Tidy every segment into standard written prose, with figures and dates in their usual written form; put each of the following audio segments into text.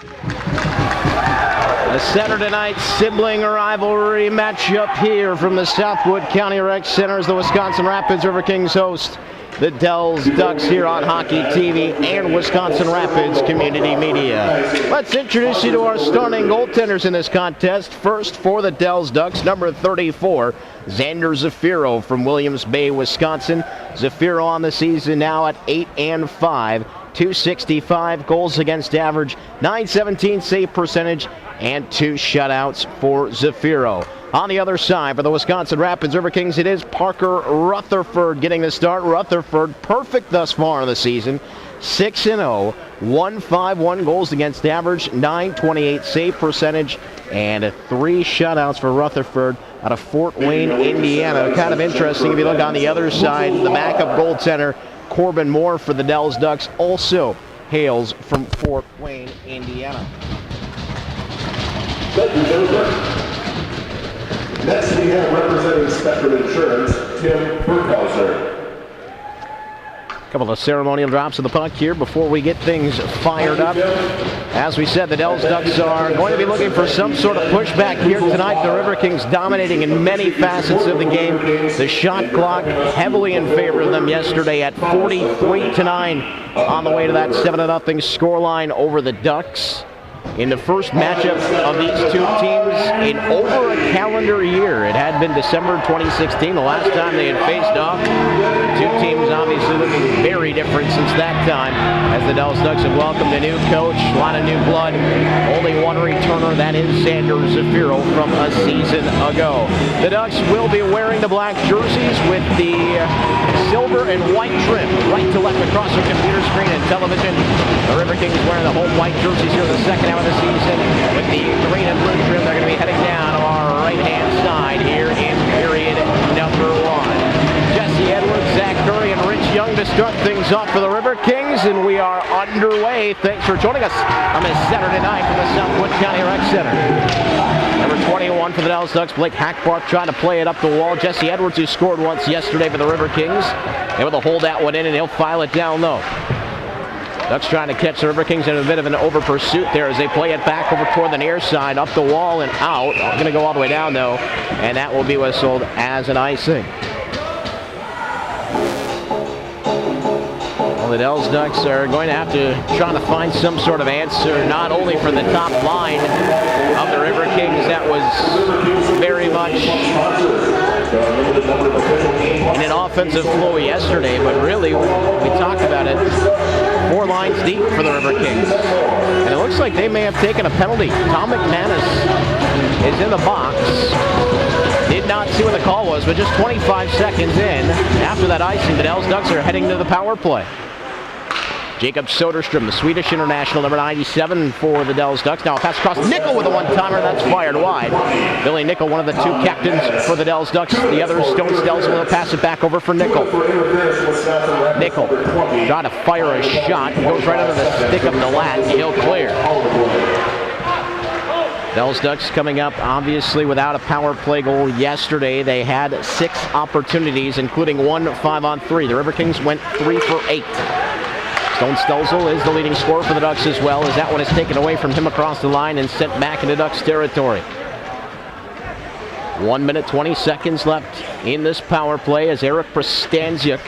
A Saturday night sibling rivalry matchup here from the Southwood County Rec Center as the Wisconsin Rapids Riverkings host the Dells Ducks here on Hockey TV and Wisconsin Rapids Community Media. Let's introduce you to our starting goaltenders in this contest. First for the Dells Ducks, number 34, Xander Zafiro from Williams Bay, Wisconsin. Zafiro on the season now at 8-5. 265 goals against average, 917 save percentage, and 2 shutouts for Zafiro. On the other side, for the Wisconsin Rapids Riverkings, it is Parker Rutherford getting the start. Rutherford, perfect thus far in the season. 6-0, 151 goals against average, 928 save percentage, and 3 shutouts for Rutherford out of Fort Wayne, Indiana. Kind of interesting if you look on the other side, the backup goaltender, Corbin Moore for the Dells Ducks, also hails from Fort Wayne, Indiana. Thank you, Jennifer. Next, we have representing Spectrum Insurance, Tim Burkhauser. Couple of ceremonial drops of the puck here before we get things fired up. As we said, the Dells Ducks are going to be looking for some sort of pushback here tonight. The Riverkings dominating in many facets of the game. The shot clock heavily in favor of them yesterday at 43-9 on the way to that 7-0 scoreline over the Ducks. In the first matchup of these two teams in over a calendar year. It had been December 2016, the last time they had faced off. The two teams obviously looking very different since that time, as the Dells Ducks have welcomed a new coach, a lot of new blood. Only one returner, that is Xander Zafiro from a season ago. The Ducks will be wearing the black jerseys with the silver and white trim, right to left across your computer screen and television. The Riverkings wearing the home white jerseys here in the second half of the season with the green and blue trim. They're going to be heading down our right-hand side here in period number 1. Jesse Edwards, Zach Curry, and Rich Young to start things off for the Riverkings, and we are underway. Thanks for joining us on this Saturday night from the Southwood County Rec Center. Number 21 for the Dells Ducks, Blake Hackbarth trying to play it up the wall. Jesse Edwards, who scored once yesterday for the Riverkings, able to hold that one in, and he'll file it down low. Ducks trying to catch the Riverkings in a bit of an over pursuit there as they play it back over toward the near side, up the wall and out. Going to go all the way down though, and that will be whistled as an icing. Well, the Dells Ducks are going to have to try to find some sort of answer, not only for the top line of the Riverkings that was very much in an offensive flow yesterday, but really, we talked about it, 4 lines deep for the Riverkings. And it looks like they may have taken a penalty. Tom McManus is in the box. Did not see what the call was, but just 25 seconds in, after that icing, the Dells Ducks are heading to the power play. Jacob Soderstrom, the Swedish international, number 97 for the Dells Ducks. Now a pass across. Nickel with a one-timer. That's fired wide. Billy Nickel, one of the 2 captains for the Dells Ducks. The other is Stone Stelzl. Will pass it back over for Nickel. Nickel trying to fire a shot. Goes right under the stick of the lat. He'll clear. Dells Ducks coming up, obviously, without a power play goal yesterday. They had 6 opportunities, including 1 5-on-3. The Riverkings went 3 for 8. Stone Stelzl is the leading scorer for the Ducks as well, as that one is taken away from him across the line and sent back into Ducks territory. 1 minute, 20 seconds left in this power play as Eric Prostanziuk,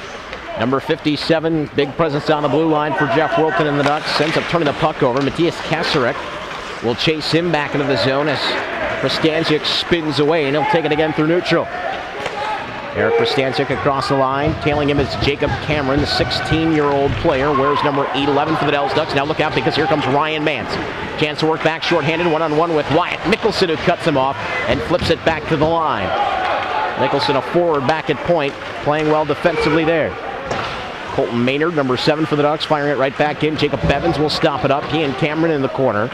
number 57, big presence on the blue line for Jeff Wilton and the Ducks, ends up turning the puck over. Matthias Kasarek will chase him back into the zone as Prostanziuk spins away, and he'll take it again through neutral. Eric Prostanziuk across the line. Tailing him is Jacob Cameron, the 16-year-old player, wears number 11 for the Dells Ducks. Now look out, because here comes Ryan Mance. Chance to work back shorthanded, one-on-one with Wyatt Mickelson, who cuts him off and flips it back to the line. Mickelson, a forward back at point, playing well defensively there. Colton Maynard, number 7 for the Ducks, firing it right back in. Jacob Bevins will stop it up. He and Cameron in the corner.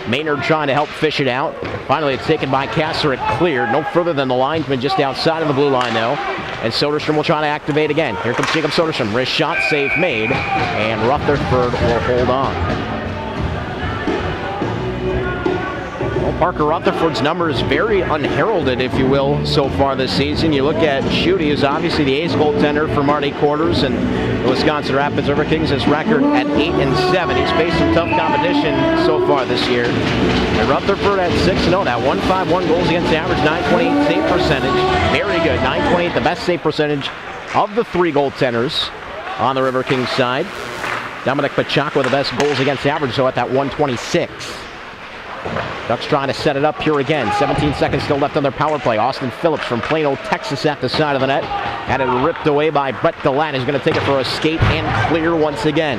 Maynard trying to help fish it out. Finally, it's taken by Kasser. It cleared. No further than the linesman, just outside of the blue line, though. And Soderstrom will try to activate again. Here comes Jacob Soderstrom. Wrist shot, save made. And Rutherford will hold on. Well, Parker Rutherford's numbers very unheralded, if you will, so far this season. You look at Schutte, who's obviously the ace goaltender for Marty Quarters, and the Wisconsin Rapids Riverkings, his record at 8-7. He's faced some tough competition so far this year. And Rutherford at 6-0, that 151 goals against the average, 928 save percentage. Very good, 928, the best save percentage of the three goaltenders on the River Kings side. Dominic Pachako, the best goals against the average, so at that 126. Ducks trying to set it up here again. 17 seconds still left on their power play. Austin Phillips from Plano, Texas at the side of the net. Had it ripped away by Brett Delat. He's going to take it for a skate and clear once again.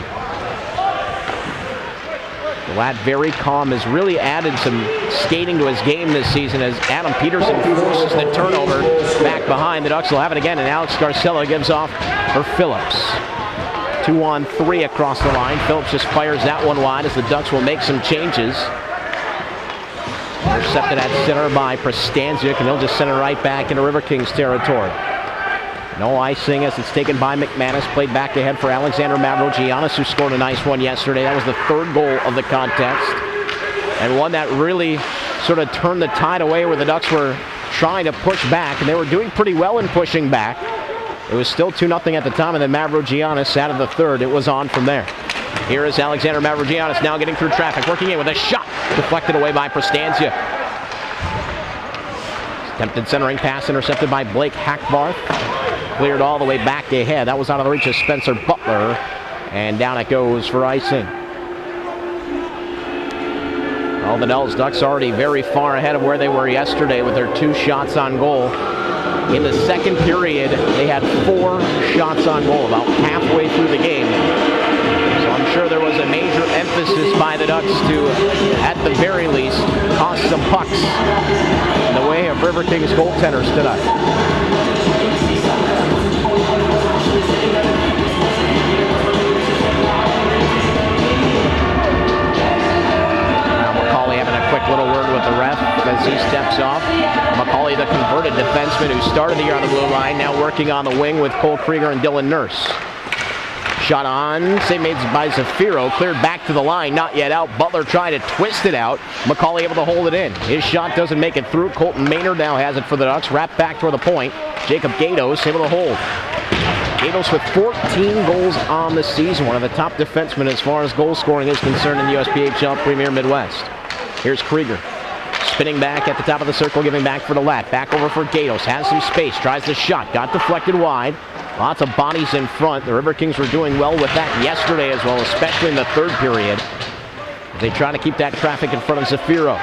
Delat very calm, has really added some skating to his game this season as Adam Peterson forces the turnover back behind. The Ducks will have it again, and Alex Garcella gives off for Phillips. 2-on-3 across the line. Phillips just fires that one wide as the Ducks will make some changes. Intercepted at center by Prostanzic, and he'll just send it right back into River Kings territory. No icing as it's taken by McManus. Played back ahead for Alexander Mavrogiannis, who scored a nice one yesterday. That was the third goal of the contest, and one that really sort of turned the tide away where the Ducks were trying to push back, and they were doing pretty well in pushing back. It was still 2-0 at the time, and then Mavrogiannis out of the third. It was on from there. Here is Alexander Mavrogiannis now getting through traffic, working in with a shot. Deflected away by Prostanzia. Attempted centering pass intercepted by Blake Hackbarth. Cleared all the way back ahead. That was out of the reach of Spencer Butler. And down it goes for icing. Well, the Nels Ducks already very far ahead of where they were yesterday with their 2 shots on goal. In the second period, they had 4 shots on goal, about halfway through the game. So I'm sure there was a major emphasis by the Ducks to, at the very least, toss some pucks in the way of River Kings goaltenders tonight. McCauley having a quick little word with the ref as he steps off. McCauley, the converted defenseman who started the year on the blue line, now working on the wing with Cole Krieger and Dylan Nurse. Shot on, save made by Zafiro, cleared back to the line, not yet out. Butler trying to twist it out. McCauley able to hold it in. His shot doesn't make it through. Colton Maynard now has it for the Ducks. Wrapped back toward the point. Jacob Gatos able to hold. Gatos with 14 goals on the season, one of the top defensemen as far as goal scoring is concerned in the USPHL Premier Midwest. Here's Krieger. Spinning back at the top of the circle, giving back for Delat. Back over for Gatos. Has some space. Tries the shot. Got deflected wide. Lots of bodies in front. The River Kings were doing well with that yesterday as well, especially in the third period. They try to keep that traffic in front of Zafiro.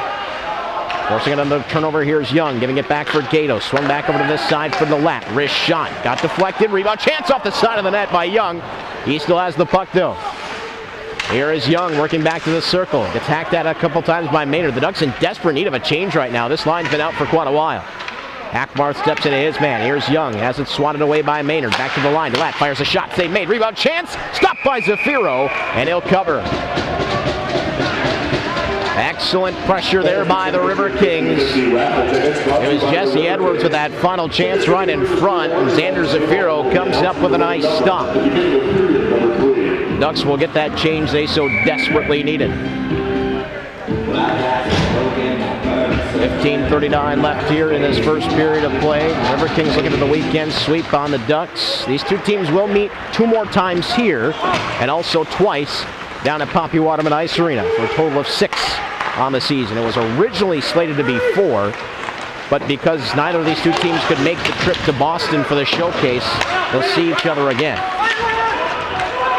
Forcing it on the turnover, here's Young. Giving it back for Gatos. Swung back over to this side for Delat. Wrist shot. Got deflected. Rebound. Chance off the side of the net by Young. He still has the puck though. Here is Young working back to the circle. Gets hacked at a couple times by Maynard. The Ducks in desperate need of a change right now. This line's been out for quite a while. Hackbarth steps into his man. Here's Young. Has it swatted away by Maynard. Back to the line. Delat fires a shot. Save made. Rebound chance. Stopped by Zafiro. And he'll cover. Excellent pressure there by the River Kings. It was Jesse Edwards with that final chance right in front. And Xander Zafiro comes up with a nice stop. Ducks will get that change they so desperately needed. 15:39 left here in this first period of play. River Kings looking at the weekend sweep on the Ducks. These two teams will meet 2 more times here and also twice down at Poppy Waterman Ice Arena for a total of 6 on the season. It was originally slated to be 4, but because neither of these two teams could make the trip to Boston for the showcase, they'll see each other again.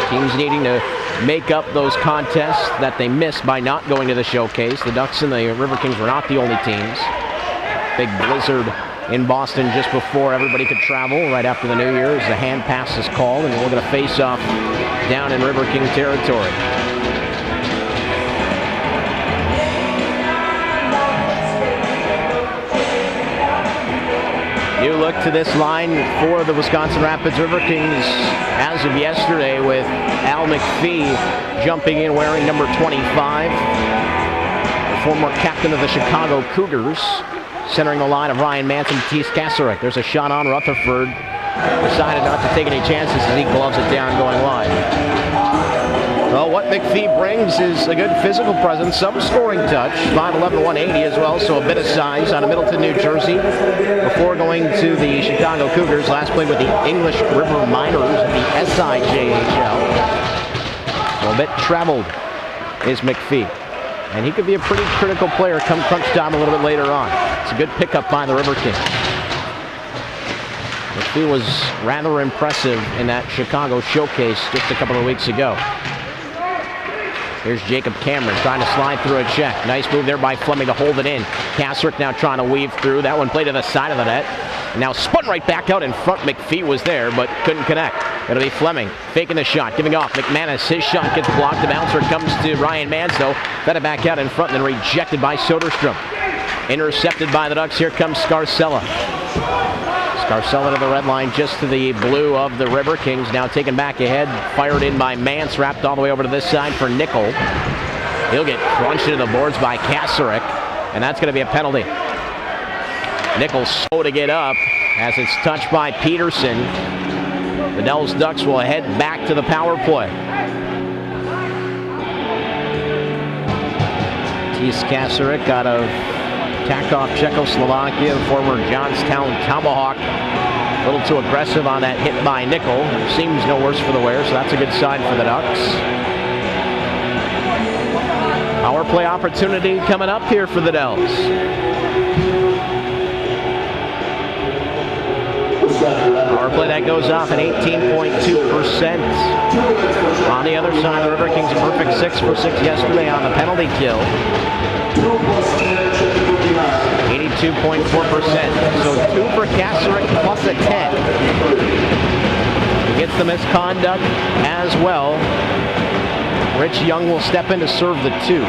Teams needing to make up those contests that they missed by not going to the showcase. The Ducks and the River Kings were not the only teams. Big blizzard in Boston just before everybody could travel right after the New Year as the hand pass is called, and we're going to face off down in River King territory. You look to this line for the Wisconsin Rapids River Kings as of yesterday with Al McPhee jumping in wearing number 25. The former captain of the Chicago Cougars, centering the line of Ryan Manson and Tease Kasarek. There's a shot on Rutherford. Decided not to take any chances as he gloves it down going wide. Well, what McPhee brings is a good physical presence, some scoring touch, 5'11", 180 as well, so a bit of size out of Middleton, New Jersey. Before going to the Chicago Cougars, last played with the English River Miners in the SIJHL. So a bit traveled is McPhee. And he could be a pretty critical player come crunch time a little bit later on. It's a good pickup by the Riverkings. McPhee was rather impressive in that Chicago showcase just a couple of weeks ago. Here's Jacob Cameron trying to slide through a check. Nice move there by Fleming to hold it in. Kasrick now trying to weave through. That one played to the side of the net. Now spun right back out in front. McPhee was there, but couldn't connect. It'll be Fleming faking the shot, giving off. McManus, his shot gets blocked. The bouncer comes to Ryan Manso. Fed it back out in front, and then rejected by Soderstrom. Intercepted by the Ducks. Here comes Scarcella. Scarcella to the red line, just to the blue of the Riverkings. Now taken back ahead, fired in by Mance, wrapped all the way over to this side for Nickel. He'll get crunched into the boards by Kasrick, and that's going to be a penalty. Nickel slow to get up as it's touched by Peterson. The Dells Ducks will head back to the power play. Tis Kasrick out of Takov, Czechoslovakia, the former Johnstown Tomahawk. A little too aggressive on that hit by Nickel. Seems no worse for the wear, so that's a good sign for the Ducks. Power play opportunity coming up here for the Dells. Power play that goes off at 18.2%. On the other side, the Riverkings a perfect 6 for 6 yesterday on the penalty kill. 82.4%. So 2 for Kasrick plus a 10. He gets the misconduct as well. Rich Young will step in to serve the 2.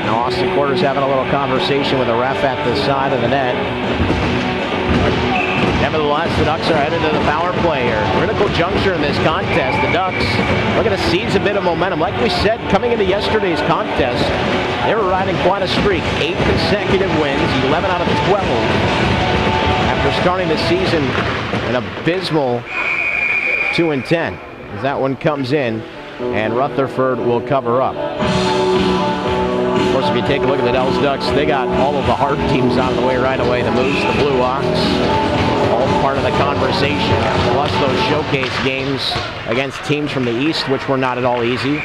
Now Austin Quarters having a little conversation with the ref at the side of the net. Nevertheless, the Ducks are headed to the power play here. Critical juncture in this contest. The Ducks looking to seize a bit of momentum. Like we said, coming into yesterday's contest, they were riding quite a streak. 8 consecutive wins, 11 out of 12. After starting the season an abysmal 2-10. As that one comes in, and Rutherford will cover up. Of course, if you take a look at the Dells Ducks, they got all of the hard teams out of the way right away. The Moose, the Blue Ox, all part of the conversation. Plus those showcase games against teams from the East, which were not at all easy.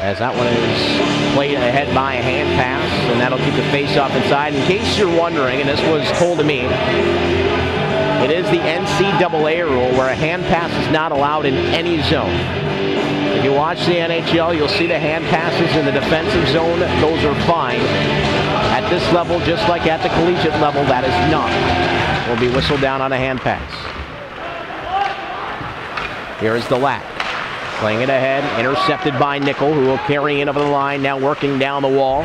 As that one is played ahead by a hand pass, and that'll keep the face-off inside. In case you're wondering, and this was told to me, it is the NCAA rule where a hand pass is not allowed in any zone. If you watch the NHL, you'll see the hand passes in the defensive zone. Those are fine. At this level, just like at the collegiate level, that is not. Will be whistled down on a hand pass. Here is the Lat. Playing it ahead. Intercepted by Nickel, who will carry in over the line. Now working down the wall.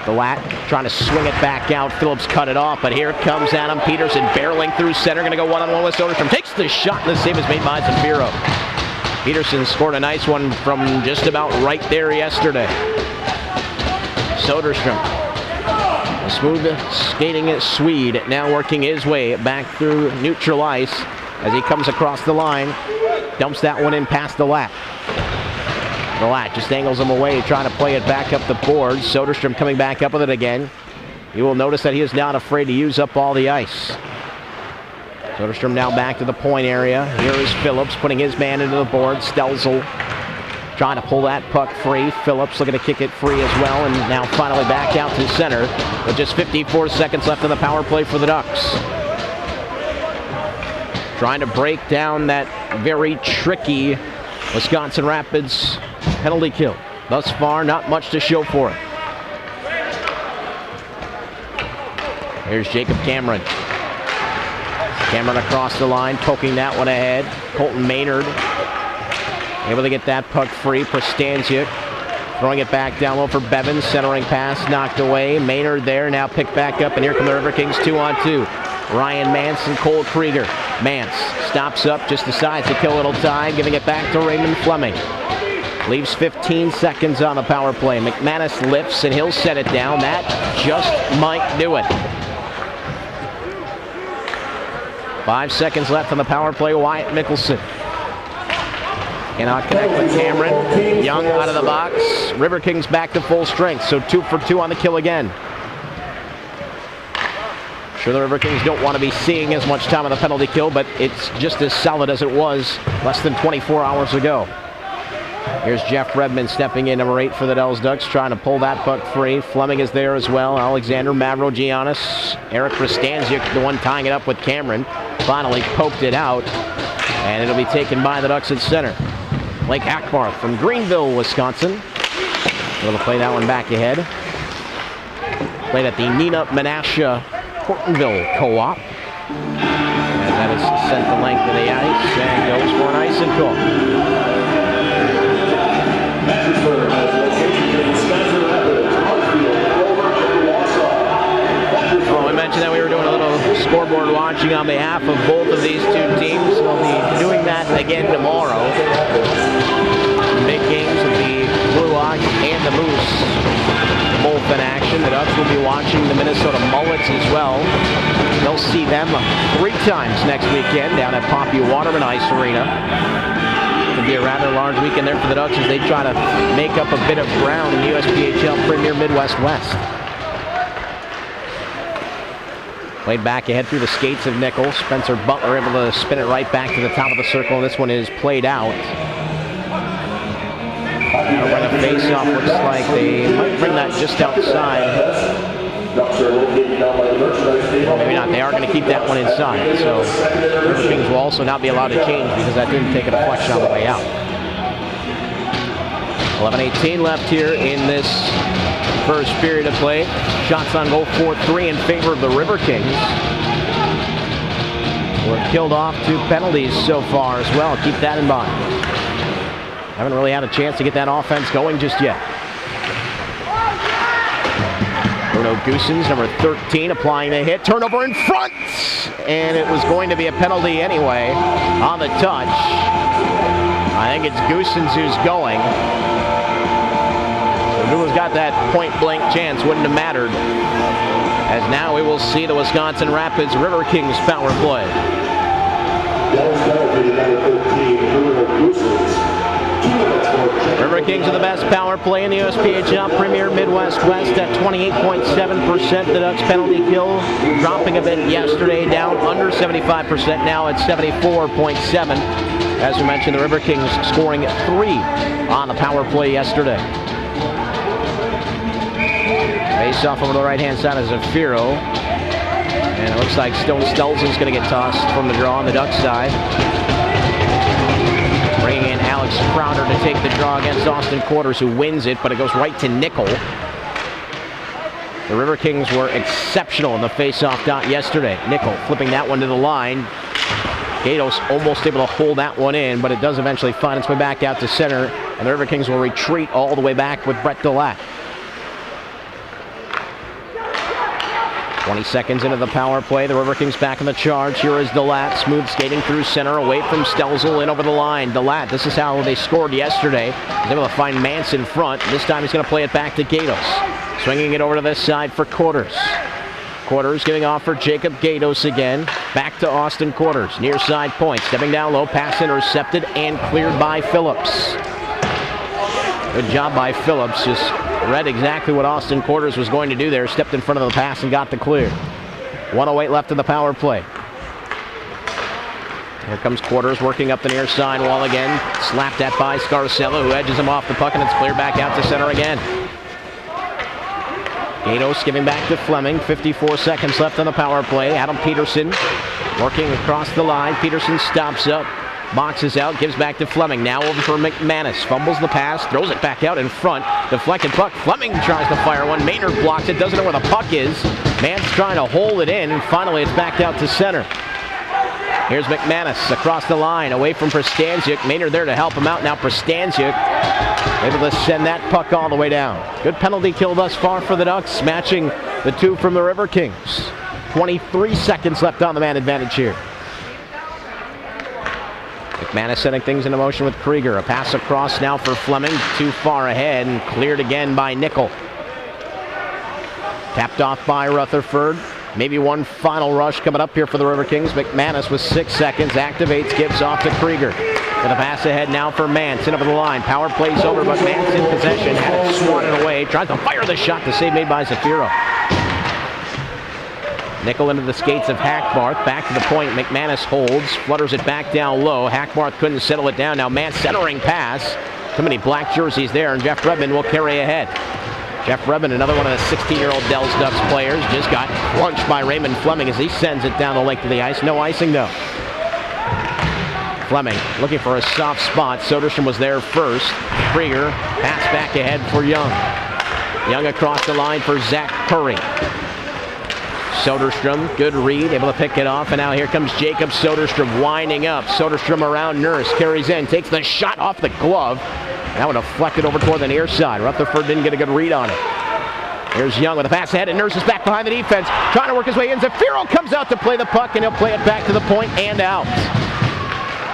The Lat trying to swing it back out. Phillips cut it off, but here comes Adam Peterson barreling through center. Going to go one-on-one with Soderstrom. Takes the shot, and the save is made by Zafiro. Peterson scored a nice one from just about right there yesterday. Soderstrom, a smooth skating Swede, now working his way back through neutral ice as he comes across the line. Dumps that one in past the Lat. The Lat just angles him away, trying to play it back up the boards. Soderstrom coming back up with it again. You will notice that he is not afraid to use up all the ice. Soderstrom now back to the point area. Here is Phillips putting his man into the board. Stelzel trying to pull that puck free. Phillips looking to kick it free as well, and now finally back out to center with just 54 seconds left in the power play for the Ducks. Trying to break down that very tricky Wisconsin Rapids penalty kill. Thus far, not much to show for it. Here's Jacob Cameron. Cameron across the line, poking that one ahead. Colton Maynard able to get that puck free. Prostansiuk throwing it back down low for Bevins. Centering pass knocked away. Maynard there, now picked back up, and here come the Riverkings 2-on-2. Ryan Mance and Cole Krieger. Mance stops up, just decides to kill a little time, giving it back to Raymond Fleming. Leaves 15 seconds on the power play. McManus lifts, and he'll set it down. That just might do it. 5 seconds left on the power play. Wyatt Mickelson cannot connect with Cameron. Young out of the box. Riverkings back to full strength, so 2 for 2 on the kill again. Sure, the Riverkings don't want to be seeing as much time on the penalty kill, but it's just as solid as it was less than 24 hours ago. Here's Jeff Redmond stepping in, number 8 for the Dells Ducks, trying to pull that puck free. Fleming is there as well. Alexander Mavrogiannis. Eric Kristanziuk, the one tying it up with Cameron, finally poked it out, and it'll be taken by the Ducks at center. Blake Akbar from Greenville, Wisconsin. Able to play that one back ahead. Played at the Nina Menasha Hortonville Co-op. And that is sent the length of the ice and goes for an icing call. Oh, we mentioned that we were doing a little scoreboard watching on behalf of both of these two teams. We'll be doing that again tomorrow. Big games of the Blue Hawks and the Moose, both in action. The Ducks will be watching the Minnesota Mullets as well. They'll see them 3 times next weekend down at Poppy Waterman Ice Arena. It'll be a rather large weekend there for the Ducks as they try to make up a bit of ground in the USPHL Premier Midwest West. Played back ahead through the skates of Nichols. Spencer Butler able to spin it right back to the top of the circle. This one is played out. Now bring a face-off. Looks like they might bring that just outside. Well, maybe not. They are going to keep that one inside. So Riverkings will also not be allowed to change because that didn't take a deflection on the way out. 11:18 left here in this first period of play. Shots on goal 4-3 in favor of the Riverkings. We're killed off 2 penalties so far as well. Keep that in mind. Haven't really had a chance to get that offense going just yet. Bruno Goosens, number 13, applying the hit. Turnover in front! And it was going to be a penalty anyway on the touch. I think it's Goosens who's going. Who has got that point-blank chance wouldn't have mattered. As now we will see the Wisconsin Rapids Riverkings power play. Riverkings are the best power play in the USPHL Premier Midwest West at 28.7%. The Ducks penalty kill dropping a bit yesterday, down under 75%, now at 74.7%. As we mentioned, the Riverkings scoring 3 on the power play yesterday. Face off over the right-hand side of Zafiro. And it looks like Stone Stelzen's going to get tossed from the draw on the Ducks side. Bringing in Alex Crowder to take the draw against Austin Quarters, who wins it, but it goes right to Nickel. The Riverkings were exceptional in the face-off dot yesterday. Nickel flipping that one to the line. Gatos almost able to hold that one in, but it does eventually find its way back out to center, and the Riverkings will retreat all the way back with Brett Delat. 20 seconds into the power play, the Riverkings back in the charge. Here is Delat, smooth skating through center, away from Stelzel, in over the line. Delat, this is how they scored yesterday. He's able to find Mance in front. This time he's going to play it back to Gatos. Swinging it over to this side for Quarters. Quarters giving off for Jacob Gatos again. Back to Austin Quarters, near side point. Stepping down low, pass intercepted and cleared by Phillips. Good job by Phillips, just read exactly what Austin Quarters was going to do there. Stepped in front of the pass and got the clear. 1:08 left in the power play. Here comes Quarters working up the near side wall again. Slapped at by Scarcella, who edges him off the puck, and it's cleared back out to center again. Gatos giving back to Fleming. 54 seconds left on the power play. Adam Peterson working across the line. Peterson stops up. Boxes out, gives back to Fleming. Now over for McManus. Fumbles the pass, throws it back out in front. Deflected puck. Fleming tries to fire one. Maynard blocks it, doesn't know where the puck is. Man's trying to hold it in, and finally it's backed out to center. Here's McManus across the line, away from Pristanziuk. Maynard there to help him out. Now Pristanziuk able to send that puck all the way down. Good penalty kill thus far for the Ducks, matching the 2 from the Riverkings. 23 seconds left on the man advantage here. McManus setting things into motion with Krieger. A pass across now for Fleming. Too far ahead and cleared again by Nickel. Tapped off by Rutherford. Maybe one final rush coming up here for the Riverkings. McManus with 6 seconds, activates, gives off to Krieger. With a pass ahead now for Mance, in over the line. Power plays over, but Mance in possession, had it swatted away. Tries to fire the shot, the save made by Zafiro. Nickel into the skates of Hackbarth. Back to the point. McManus holds. Flutters it back down low. Hackbarth couldn't settle it down. Now Mance centering pass. Too many black jerseys there, and Jeff Redmond will carry ahead. Jeff Redmond, another one of the 16-year-old Dells Ducks players, just got crunched by Raymond Fleming as he sends it down the length of the ice. No icing, though. Fleming looking for a soft spot. Soderstrom was there first. Krieger, pass back ahead for Young. Young across the line for Zach Curry. Soderstrom, good read, able to pick it off, and now here comes Jacob Soderstrom winding up. Soderstrom around Nurse, carries in, takes the shot off the glove. That one deflected over toward the near side. Rutherford didn't get a good read on it. Here's Young with a pass ahead, and Nurse is back behind the defense, trying to work his way in. Zafiro comes out to play the puck, and he'll play it back to the point and out.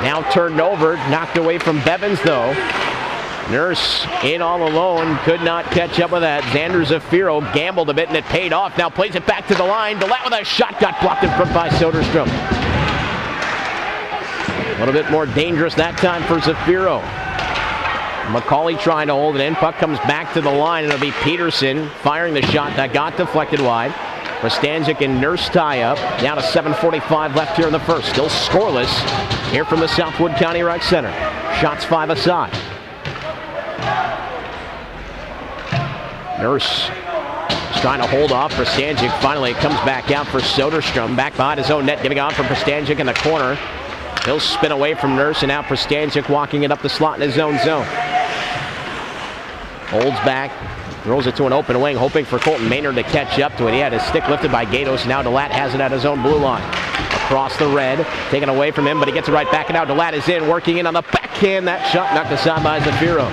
Now turned over, knocked away from Bevins, though. Nurse in all alone, could not catch up with that. Xander Zafiro gambled a bit and it paid off. Now plays it back to the line. DeLatte with a shot, got blocked in front by Soderstrom. A little bit more dangerous that time for Zafiro. McCauley trying to hold it in. Puck comes back to the line and it'll be Peterson firing the shot that got deflected wide. Prostanzic and Nurse tie up. Down to 7:45 left here in the first. Still scoreless here from the Southwood County Rec Center. Shots 5 aside. Nurse is trying to hold off Prostanzic. Finally, it comes back out for Soderstrom. Back behind his own net, giving on for Prostanzic in the corner. He'll spin away from Nurse, and now Prostanzic walking it up the slot in his own zone. Holds back, throws it to an open wing, hoping for Colton Maynard to catch up to it. He had his stick lifted by Gatos. Now DeLatte has it at his own blue line. Across the red, taken away from him, but he gets it right back, and now DeLatte is in, working in on the backhand. That shot knocked aside by Zafiro.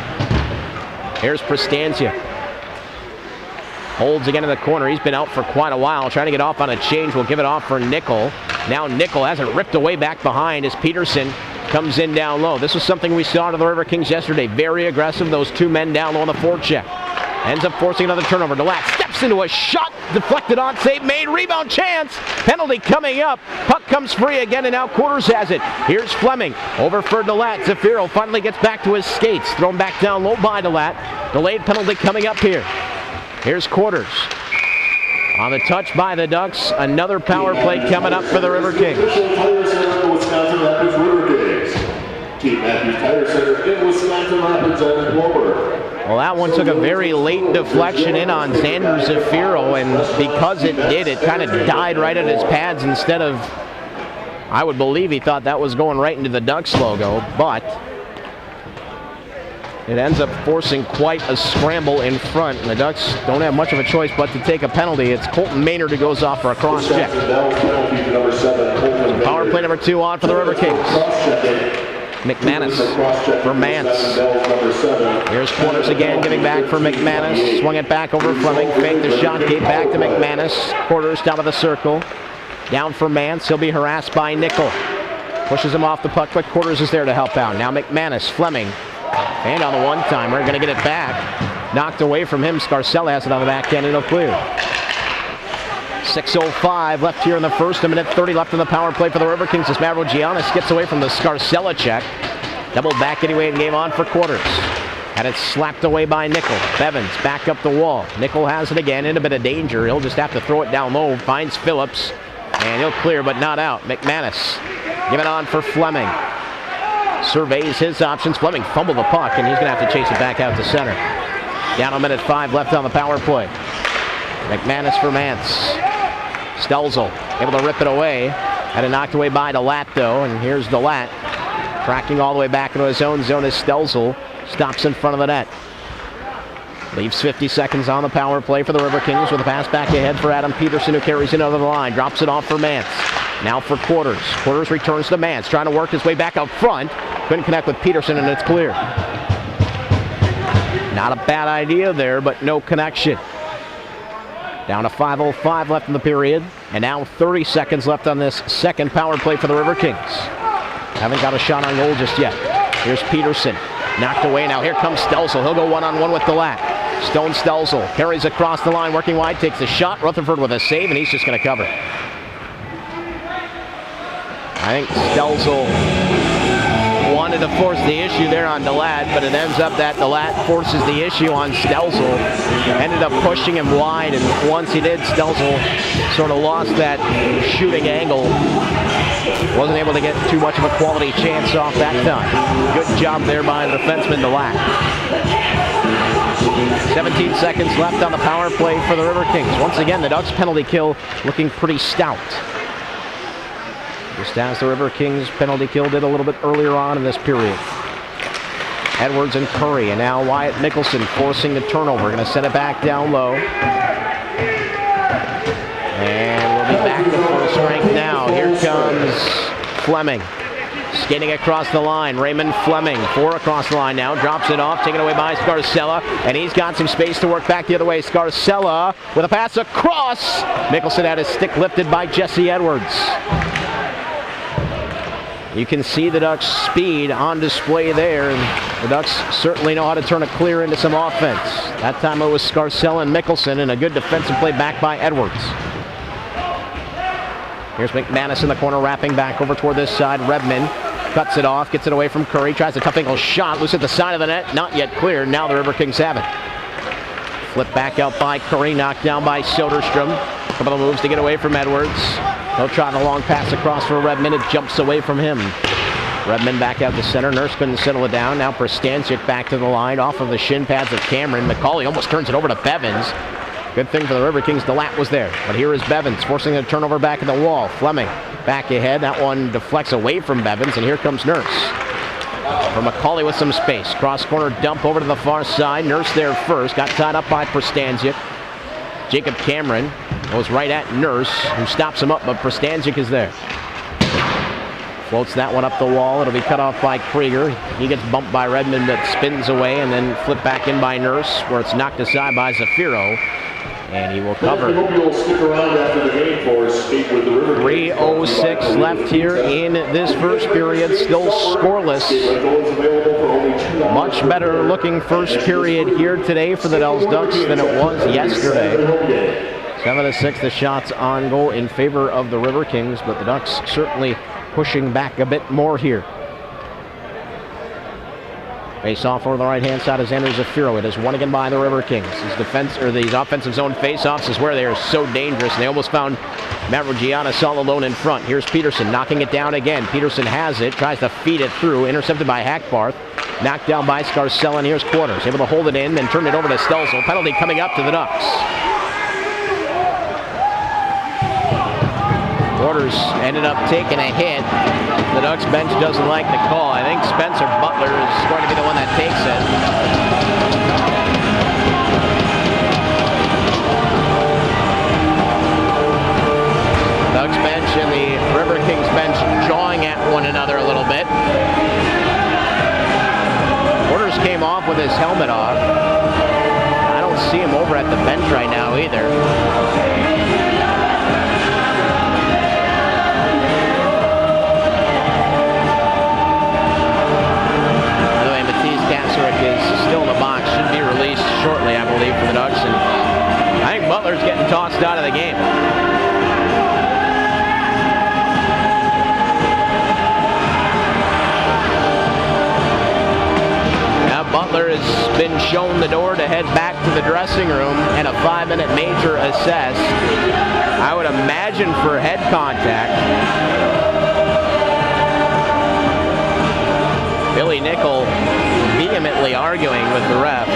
Here's Prostanzic. Holds again in the corner. He's been out for quite a while. Trying to get off on a change. We'll give it off for Nickel. Now Nickel has it ripped away back behind as Peterson comes in down low. This was something we saw to the Riverkings yesterday. Very aggressive. Those two men down low on the forecheck. Ends up forcing another turnover. DeLatte steps into a shot. Deflected on, save made. Rebound chance. Penalty coming up. Puck comes free again, and now Quarters has it. Here's Fleming. Over for DeLatte. Zafiro finally gets back to his skates. Thrown back down low by DeLatte. Delayed penalty coming up here. Here's Quarters. On the touch by the Ducks, another power play coming up for the Riverkings. Wisconsin Rapids Riverkings. Team Matthews Tire Center in Wisconsin Rapids and Wilbur. Well, that one took a very late deflection in on Xander Zafiro, and because it did, it kind of died right at his pads instead of, I would believe he thought that was going right into the Ducks logo, but it ends up forcing quite a scramble in front, and the Ducks don't have much of a choice but to take a penalty. It's Colton Maynard who goes off for a cross check. Power play number 2 on for the Riverkings. McManus for Mance. Here's Quarters again, giving back for McManus. Swung it back over Fleming. Faked the shot, gave back to McManus. Quarters down to the circle. Down for Mance. He'll be harassed by Nickel. Pushes him off the puck, but Quarters is there to help out. Now McManus, Fleming. And on the one-timer, going to get it back. Knocked away from him. Scarcella has it on the backhand, and it'll clear. 6:05 left here in the first. A minute 30 left in the power play for the Riverkings as Mavrogiannis gets away from the Scarcella check. Doubled back anyway and game on for Quarters. Had it slapped away by Nickel. Bevins back up the wall. Nickel has it again in a bit of danger. He'll just have to throw it down low. Finds Phillips. And he'll clear, but not out. McManus give it on for Fleming. Surveys his options. Fleming fumbled the puck, and he's going to have to chase it back out to center. Down a minute 5 left on the power play. McManus for Mance. Stelzel able to rip it away. Had it knocked away by DeLatte, though, and here's DeLatte. Tracking all the way back into his own zone as Stelzel stops in front of the net. Leaves 50 seconds on the power play for the Riverkings with a pass back ahead for Adam Peterson, who carries it over the line. Drops it off for Mance. Now for Quarters. Quarters returns to Mance, trying to work his way back up front. Couldn't connect with Peterson, and it's clear. Not a bad idea there, but no connection. Down to 5:05 left in the period, and now 30 seconds left on this second power play for the Riverkings. Haven't got a shot on goal just yet. Here's Peterson. Knocked away now. Here comes Stelzel. He'll go one-on-one with DeLatte. Stone Stelzel carries across the line, working wide, takes a shot. Rutherford with a save, and he's just going to cover. I think Stelzel wanted to force the issue there on DeLatte, but it ends up that DeLatte forces the issue on Stelzel. Ended up pushing him wide, and once he did, Stelzel sort of lost that shooting angle. Wasn't able to get too much of a quality chance off that time. Good job there by the defenseman DeLatte. 17 seconds left on the power play for the Riverkings. Once again, the Ducks penalty kill looking pretty stout. Just as the Riverkings penalty kill did a little bit earlier on in this period. Edwards and Curry, and now Wyatt Mickelson forcing the turnover. Going to send it back down low. And we'll be back to full strength now. Here comes Fleming. Skating across the line. Raymond Fleming, 4 across the line now. Drops it off, taken away by Scarcella. And he's got some space to work back the other way. Scarcella with a pass across. Mickelson had his stick lifted by Jesse Edwards. You can see the Ducks' speed on display there. And the Ducks certainly know how to turn a clear into some offense. That time it was Scarcella and Mickelson, and a good defensive play back by Edwards. Here's McManus in the corner, wrapping back over toward this side. Redmond cuts it off, gets it away from Curry, tries a tough angle shot, loose at the side of the net, not yet cleared. Now the Riverkings have it. Flip back out by Curry, knocked down by Soderstrom. A couple of moves to get away from Edwards. He'll trot a long pass across for Redmond. It jumps away from him. Redmond back out to center. Nurse couldn't settle it down. Now Prostancic back to the line, off of the shin pads of Cameron. McCauley almost turns it over to Bevins. Good thing for the Riverkings, DeLatte was there. But here is Bevins forcing a turnover back at the wall. Fleming back ahead. That one deflects away from Bevins, and here comes Nurse. For McCauley with some space. Cross corner dump over to the far side. Nurse there first. Got tied up by Prostancic. Jacob Cameron goes right at Nurse, who stops him up, but Prostancic is there. Floats that one up the wall. It'll be cut off by Krieger. He gets bumped by Redmond, but spins away, and then flipped back in by Nurse, where it's knocked aside by Zafiro. And he will cover. 3:06 left here in this first period. Still scoreless. Much better looking first period here today for the Dells Ducks than it was yesterday. 7-6 the shots on goal in favor of the Riverkings, but the Ducks certainly pushing back a bit more here. Face off over the right-hand side is Andrew Zafiro. It is won again by the Riverkings. These offensive zone face-offs is where they are so dangerous. And they almost found Mavrogiannis all alone in front. Here's Peterson knocking it down again. Peterson has it, tries to feed it through, intercepted by Hackbarth. Knocked down by Scarcella, and here's Quarters. Able to hold it in, then turn it over to Stelzel. Penalty coming up to the Ducks. Quarters ended up taking a hit. The Ducks bench doesn't like the call. I think Spencer Butler is going to be the one that takes it. Ducks bench and the Riverkings bench jawing at one another a little bit. Quarters came off with his helmet off. I don't see him over at the bench right now either. Is still in the box, should be released shortly, I believe, for the Ducks, and I think Butler's getting tossed out of the game. Now Butler has been shown the door to head back to the dressing room, and a 5-minute major assessed. I would imagine for head contact. Billy Nickel vehemently arguing with the ref. I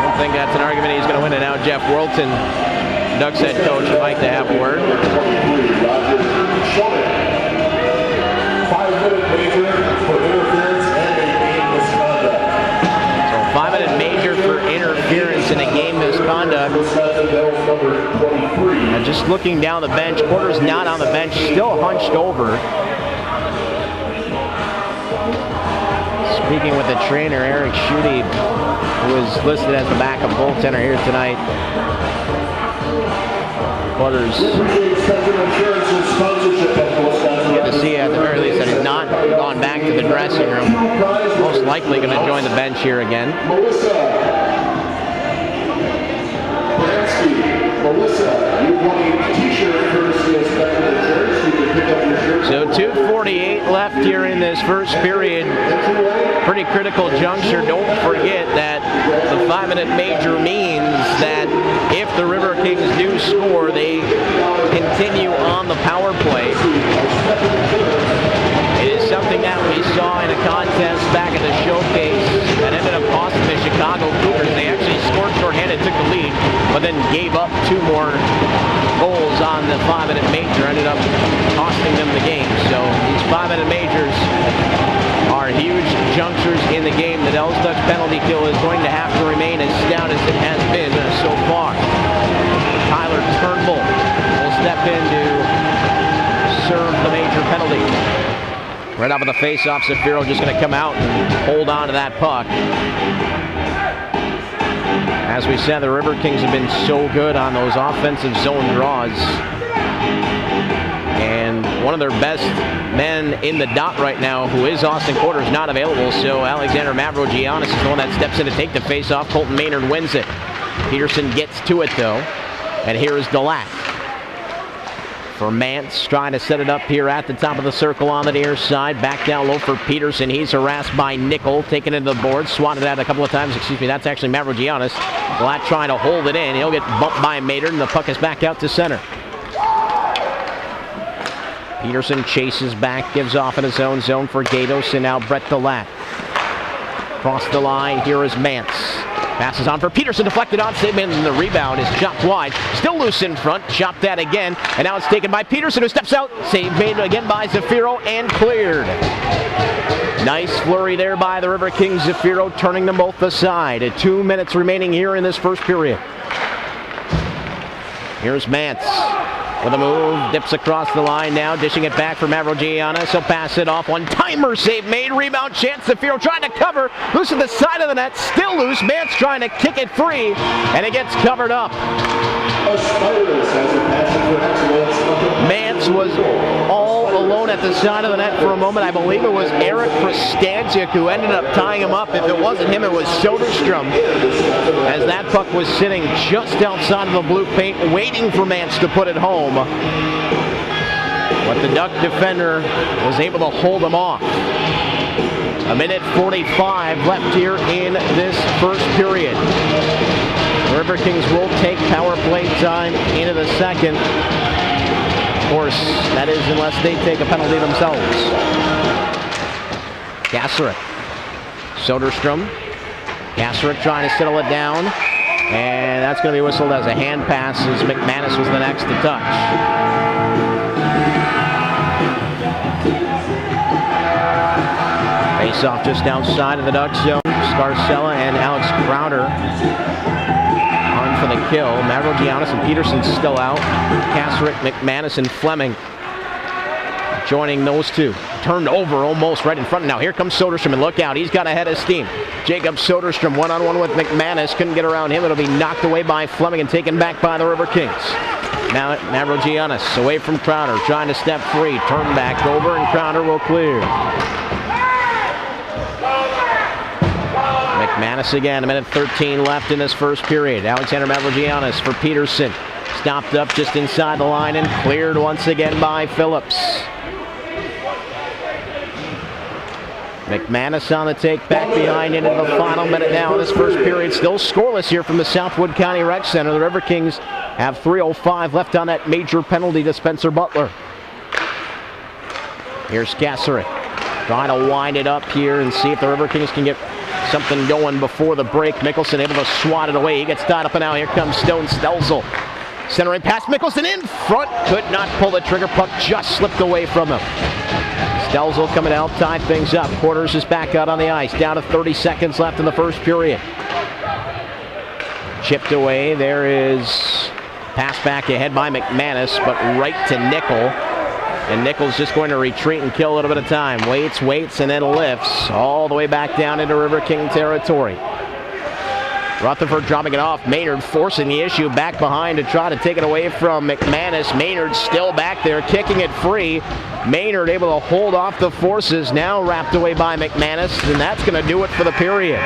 don't think that's an argument he's going to win it now. Jeff Worlton, Ducks head coach, would like to have a word. 5-minute major for interference and a game misconduct. So 5-minute major for interference in a game misconduct. And just looking down the bench, Quarters not on the bench, still hunched over. Speaking with the trainer, Eric Schutte, who is listed as the backup goaltender here tonight. Quarters. Get to see at the very least that he's not gone back to the dressing room. Most likely going to join the bench here again. Melissa, you want a t-shirt courtesy of Spectrum Insurance. You can pick up your shirt. So 2:48 left here in this first period. Pretty critical juncture. Don't forget that the 5-minute major means that if the Riverkings do score, they continue on the power play. It is something that we saw in a contest back at the showcase that ended up costing the Chicago Cougars. They actually scored shorthanded, took the lead, but then gave up 2 more goals on the 5-minute major, ended up costing them the game. So these 5-minute majors are huge junctures in the game. The Dells Ducks penalty kill is going to have to remain as stout as it has been so far. Tyler Turnbull will step in to serve the major penalty. Right off of the face-off, Zafiro just going to come out and hold on to that puck. As we said, the Riverkings have been so good on those offensive zone draws. And one of their best men in the dot right now, who is Austin Porter, is not available. So Alexander Mavrogiannis is the one that steps in to take the face-off. Colton Maynard wins it. Peterson gets to it, though. And here is Delac. For Mance, trying to set it up here at the top of the circle on the near side. Back down low for Peterson. He's harassed by Nickel. Taken into the board. Swatted at a couple of times. Excuse me, that's actually Mavrogiannis. Blatt trying to hold it in. He'll get bumped by Maynard, and the puck is back out to center. Peterson chases back, gives off in his own zone for Gatos, and now Brett Delac. Across the line, here is Mance. Passes on for Peterson, deflected on, save and the rebound is chopped wide. Still loose in front, chopped that again, and now it's taken by Peterson, who steps out. Save made again by Zafiro, and cleared. Nice flurry there by the Riverkings. Zafiro turning them both aside. 2 minutes remaining here in this first period. Here's Mance with a move, dips across the line now, dishing it back for Mavrogiannis. He'll pass it off. One-timer save made, rebound chance. Zafiro trying to cover, loose at the side of the net, still loose. Mance trying to kick it free, and it gets covered up. Mance was all alone at the side of the net for a moment. I believe it was Eric Prostancic who ended up tying him up. If it wasn't him, it was Soderstrom, as that puck was sitting just outside of the blue paint, waiting for Mance to put it home. But the Duck defender was able to hold him off. 1:45 left here in this first period. The Riverkings will take power play time into the second. Of course, that is unless they take a penalty themselves. Gasserick. Soderstrom. Gasserick trying to settle it down. And that's going to be whistled as a hand pass, as McManus was the next to touch. Face off just outside of the Duck zone. Scarcella and Alex Crowder on for the kill. Mavrogiannis and Peterson still out. Gasserick, McManus, and Fleming joining those two. Turned over almost right in front. Now here comes Soderstrom, and look out, he's got a head of steam. Jacob Soderstrom one-on-one with McManus. Couldn't get around him. It'll be knocked away by Fleming and taken back by the Riverkings. Now Mavrogiannis away from Crowder, trying to step free. Turn back over, and Crowder will clear. McManus again, 1:13 left in this first period. Alexander Mavrogiannis for Peterson. Stopped up just inside the line and cleared once again by Phillips. McManus on the take, back behind into the final minute now in this first period. Still scoreless here from the Southwood County Rec Center. The Riverkings have 3:05 left on that major penalty to Spencer Butler. Here's Gasserick trying to wind it up here and see if the Riverkings can get something going before the break. Mickelson able to swat it away. He gets tied up, and now here comes Stone Stelzel. Centering pass, Mickelson in front. Could not pull the trigger. Puck just slipped away from him. Stelzel coming to help tie things up. Quarters is back out on the ice. Down to 30 seconds left in the first period. Chipped away. There is pass back ahead by McManus, but right to Nickel. And Nickel's just going to retreat and kill a little bit of time. Waits, and then lifts all the way back down into River King territory. Rutherford dropping it off. Maynard forcing the issue back behind to try to take it away from McManus. Maynard still back there, kicking it free. Maynard able to hold off the forces, now wrapped away by McManus, and that's going to do it for the period.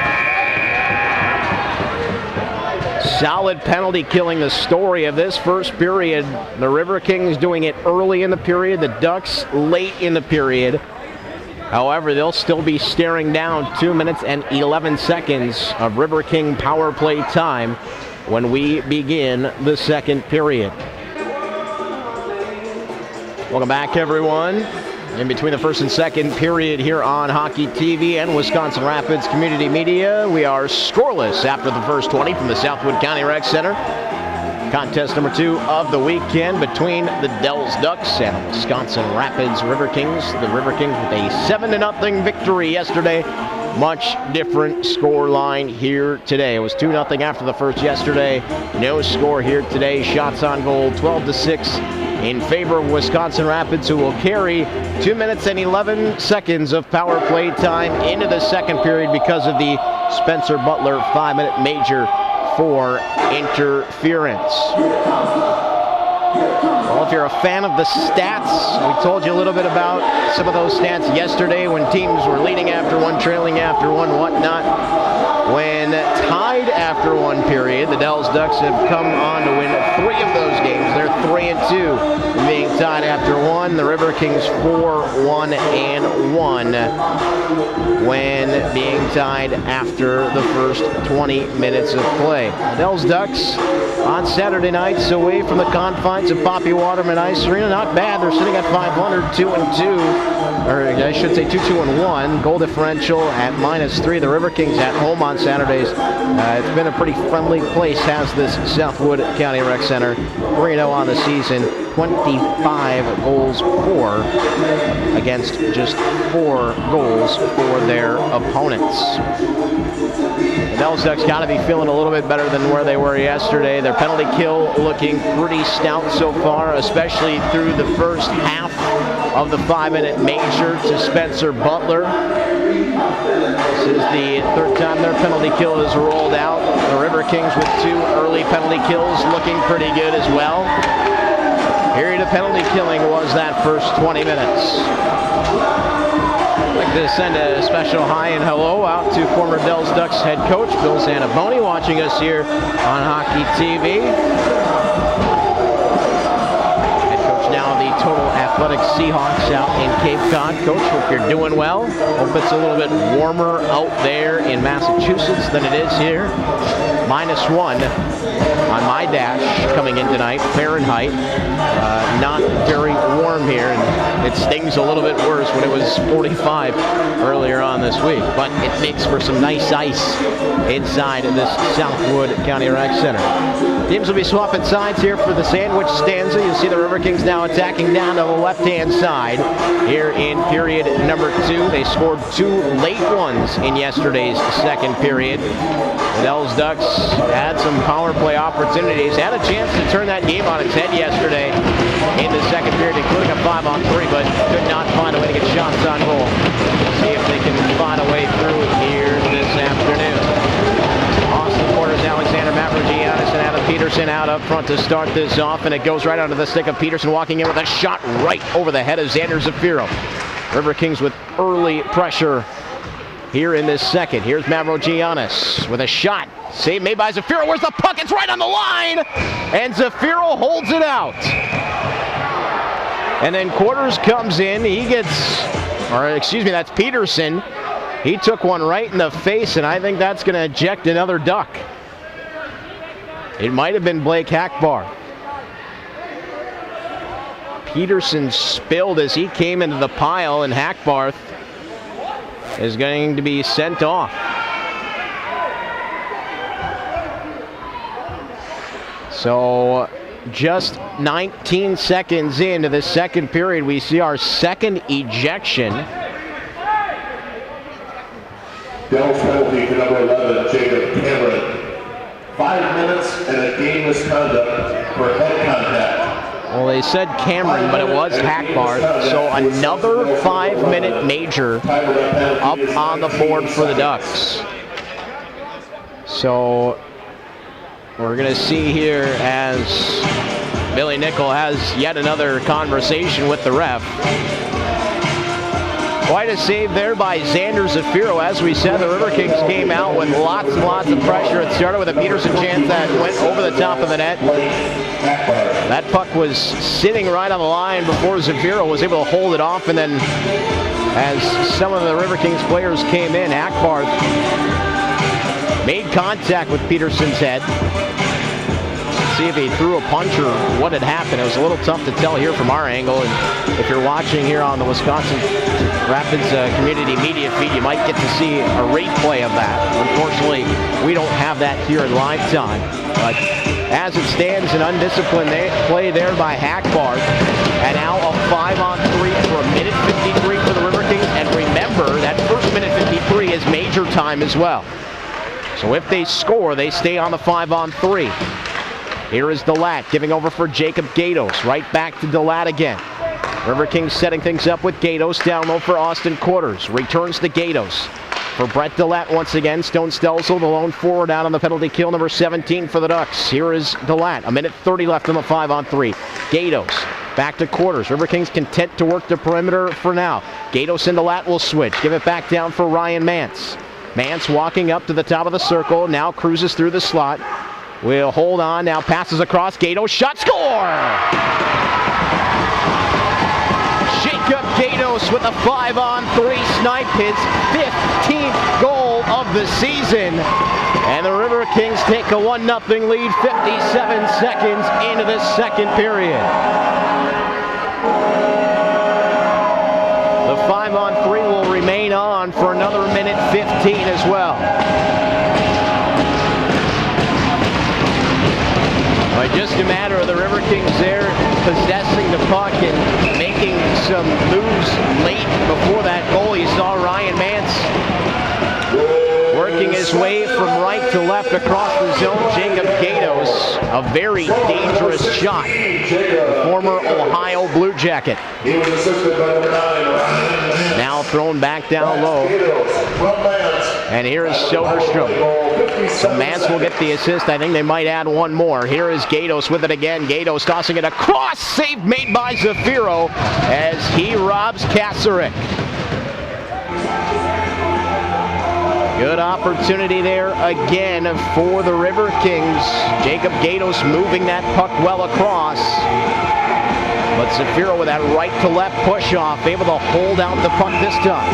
Solid penalty killing the story of this first period. The Riverkings doing it early in the period, the Ducks late in the period. However, they'll still be staring down 2 minutes and 11 seconds of River King power play time when we begin the second period. Welcome back, everyone. In between the first and second period here on Hockey TV and Wisconsin Rapids Community Media, we are scoreless after the first 20 from the Southwood County Rec Center. Contest number 2 of the weekend between the Dells Ducks and Wisconsin Rapids Riverkings. The Riverkings with a 7-0 victory yesterday. Much different score line here today. It was 2-0 after the first yesterday. No score here today. Shots on goal 12-6 in favor of Wisconsin Rapids, who will carry 2 minutes and 11 seconds of power play time into the second period because of the Spencer Butler 5-minute major for interference. Well, if you're a fan of the stats, we told you a little bit about some of those stats yesterday when teams were leading after one, trailing after one, whatnot. When tied after one period, the Dells Ducks have come on to win 3 of those games. They're 3-2, being tied after one. The Riverkings 4-1-1 when being tied after the first 20 minutes of play. The Dells Ducks on Saturday nights away from the confines of Poppy Waterman Ice Arena. Not bad. They're sitting at 500, 2-2, or I should say 2-2-1. Goal differential at -3. The Riverkings at home on Saturdays. It's been a pretty friendly place, has this Southwood County Rec Center. 3-0 on the season, 25 goals for against just 4 goals for their opponents. The Dells Ducks got to be feeling a little bit better than where they were yesterday. Their penalty kill looking pretty stout so far, especially through the first half of the 5-minute major to Spencer Butler. This is the 3rd time their penalty kill is rolled out. The Riverkings with 2 early penalty kills looking pretty good as well. Period of penalty killing was that first 20 minutes. I'd like to send a special hi and hello out to former Dells Ducks head coach Bill Zanaboni, watching us here on Hockey TV. Head coach now of the Total Athletic Seahawks out in Cape Cod. Coach, hope you're doing well. Hope it's a little bit warmer out there in Massachusetts than it is here. -1 on my dash coming in tonight, Fahrenheit. Not very warm here, and it stings a little bit worse when it was 45 earlier on this week, but it makes for some nice ice inside of this Southwood County Rec Center. Teams will be swapping sides here for the sandwich stanza. You'll see the Riverkings now attacking down to the left-hand side here in period number 2. They scored 2 late ones in yesterday's second period. The Dells Ducks had some power play opportunities, had a chance to turn that game on its head yesterday in the second period, including a 5-on-3, but could not find a way to get shots on goal. See if they can find a way through here this afternoon. Austin Porter's Alexander Mavrogiannis and Adam Peterson out up front to start this off, and it goes right onto the stick of Peterson, walking in with a shot right over the head of Xander Zafiro. Riverkings with early pressure here in this second. Here's Mavrogiannis with a shot. Save made by Zafiro. Where's the puck? It's right on the line, and Zafiro holds it out. And then Quarters comes in. He gets, or excuse me, that's Peterson. He took one right in the face, and I think that's going to eject another Duck. It might have been Blake Hackbar. Peterson spilled as he came into the pile, and Hackbarth is going to be sent off. So just 19 seconds into the second period, we see our second ejection. Dells penalty to number 11, Jacob Cameron. 5 minutes and a game misconduct for head contact. Well, they said Cameron, but it was Hackbar. So another 5-minute major up on the board for the Ducks. So we're going to see here as Billy Nickel has yet another conversation with the ref. Quite a save there by Xander Zafiro. As we said, the Riverkings came out with lots and lots of pressure. It started with a Peterson chance that went over the top of the net. That puck was sitting right on the line before Zafiro was able to hold it off, and then as some of the Riverkings players came in, Akbarth made contact with Peterson's head. See if he threw a punch or what had happened. It was a little tough to tell here from our angle, and if you're watching here on the Wisconsin Rapids community media feed, you might get to see a replay of that. Unfortunately, we don't have that here in live time, but as it stands, an undisciplined play there by Hackbarth, and now a 5-on-3 for a minute 53 for the Riverkings, and remember that first minute 53 is major time as well. So if they score, they stay on the 5-on-3. Here is Delat giving over for Jacob Gatos. Right back to Delat again. Riverkings setting things up with Gatos. Down low for Austin Quarters. Returns to Gatos. For Brett Delat once again. Stone Stelzel, the lone forward out on the penalty kill, number 17 for the Ducks. Here is Delat. A minute 30 left on the 5-on-3. Gatos back to Quarters. Riverkings content to work the perimeter for now. Gatos and Delat will switch. Give it back down for Ryan Mance. Mance walking up to the top of the circle. Now cruises through the slot. Will hold on, now passes across, Gatos, shot, score! Jacob Gatos with a 5-on-3 snipe, his 15th goal of the season. And the Riverkings take a 1-0 lead 57 seconds into the second period. The 5-on-3 will remain on for another minute 15 as well. But just a matter of the Riverkings there possessing the puck and making some moves late before that goal. You saw Ryan Mance working his way from right to left across the zone. Jacob Gatos, a very dangerous shot. The former Ohio Blue Jacket. He was assisted by number 9, Ryan. Now thrown back down low. And here is Soderstrom. So Mance will get the assist. I think they might add one more. Here is Gatos with it again. Gatos tossing it across. Save made by Zafiro as he robs Kasarik. Good opportunity there again for the Riverkings. Jacob Gatos moving that puck well across. But Zafiro with that right to left push off, able to hold out the puck this time.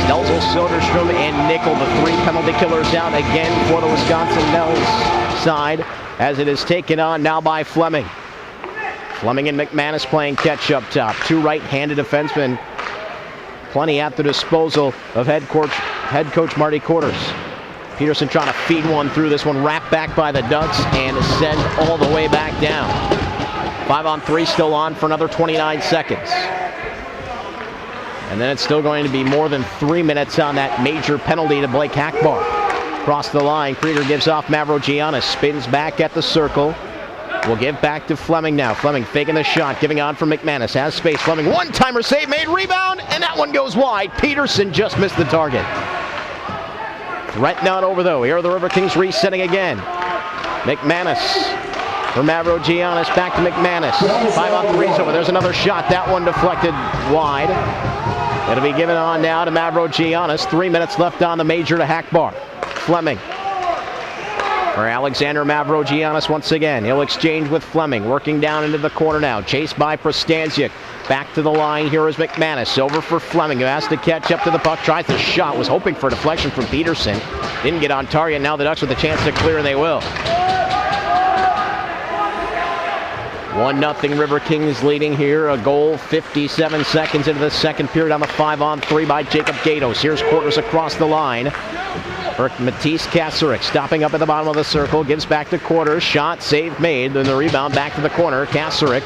Stelzel, Soderstrom, and Nickel, the 3 penalty killers out again for the Wisconsin Dells side, as it is taken on now by Fleming. Fleming and McManus playing catch up top. 2 right-handed defensemen. Plenty at the disposal of head coach Marty Quarters. Peterson trying to feed one through. This one wrapped back by the Ducks and sent all the way back down. 5-on-3 still on for another 29 seconds. And then it's still going to be more than 3 minutes on that major penalty to Blake Hackbar. Across the line, Krieger gives off Mavrogiannis, spins back at the circle. We'll give back to Fleming now. Fleming faking the shot, giving on for McManus. Has space. Fleming, one-timer save made, rebound, and that one goes wide. Peterson just missed the target. Threat not over though. Here are the Riverkings resetting again. McManus for Mavrogiannis, back to McManus. 5-on-3's over. There's another shot. That one deflected wide. It'll be given on now to Mavrogiannis. 3 minutes left on the major to Hackbar. Fleming for Alexander Mavrogiannis once again. He'll exchange with Fleming. Working down into the corner now. Chased by Prostansiuk. Back to the line. Here is McManus. Over for Fleming, who has to catch up to the puck. Tries the shot. Was hoping for a deflection from Peterson. Didn't get on target. Now the Ducks with a chance to clear, and they will. 1-0 Riverkings leading here. A goal 57 seconds into the second period on the 5-on-3 by Jacob Gatos. Here's Quarters across the line. For Matisse Kasarik, stopping up at the bottom of the circle, gives back to Quarters. Shot, save made, then the rebound back to the corner. Kasarik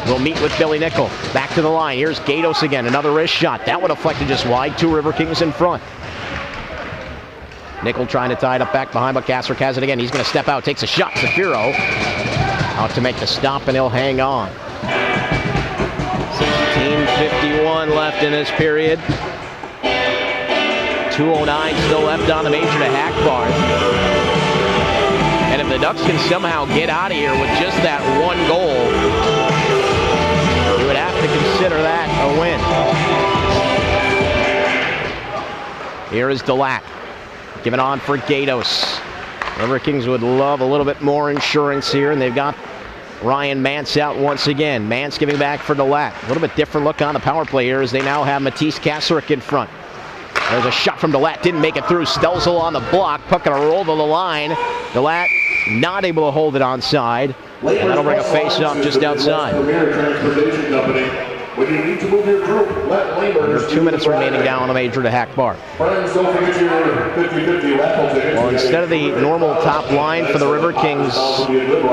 will meet with Billy Nickel. Back to the line. Here's Gatos again. Another wrist shot. That one deflected just wide. 2 Riverkings in front. Nickel trying to tie it up back behind, but Kasarik has it again. He's going to step out, takes a shot. Zafiro out to make the stop, and he'll hang on. 16:51 left in this period. 2:09 still left on the Major to Hackbarth. And if the Ducks can somehow get out of here with just that one goal, you would have to consider that a win. Here is Delat, giving on for Gatos. Riverkings would love a little bit more insurance here, and they've got Ryan Mance out once again. Mance giving back for Delat. A little bit different look on the power play here as they now have Matisse Kasarik in front. There's a shot from Delat, didn't make it through. Stelzel on the block, puck gonna roll to the line. Delat not able to hold it onside. And that'll bring a face-off just outside. When you need to move your group, let Under 2 minutes remaining down on the Major to Hackbarth. Friends, don't forget your 50-50 raffle tickets. Well, instead of the normal top line for the Riverkings,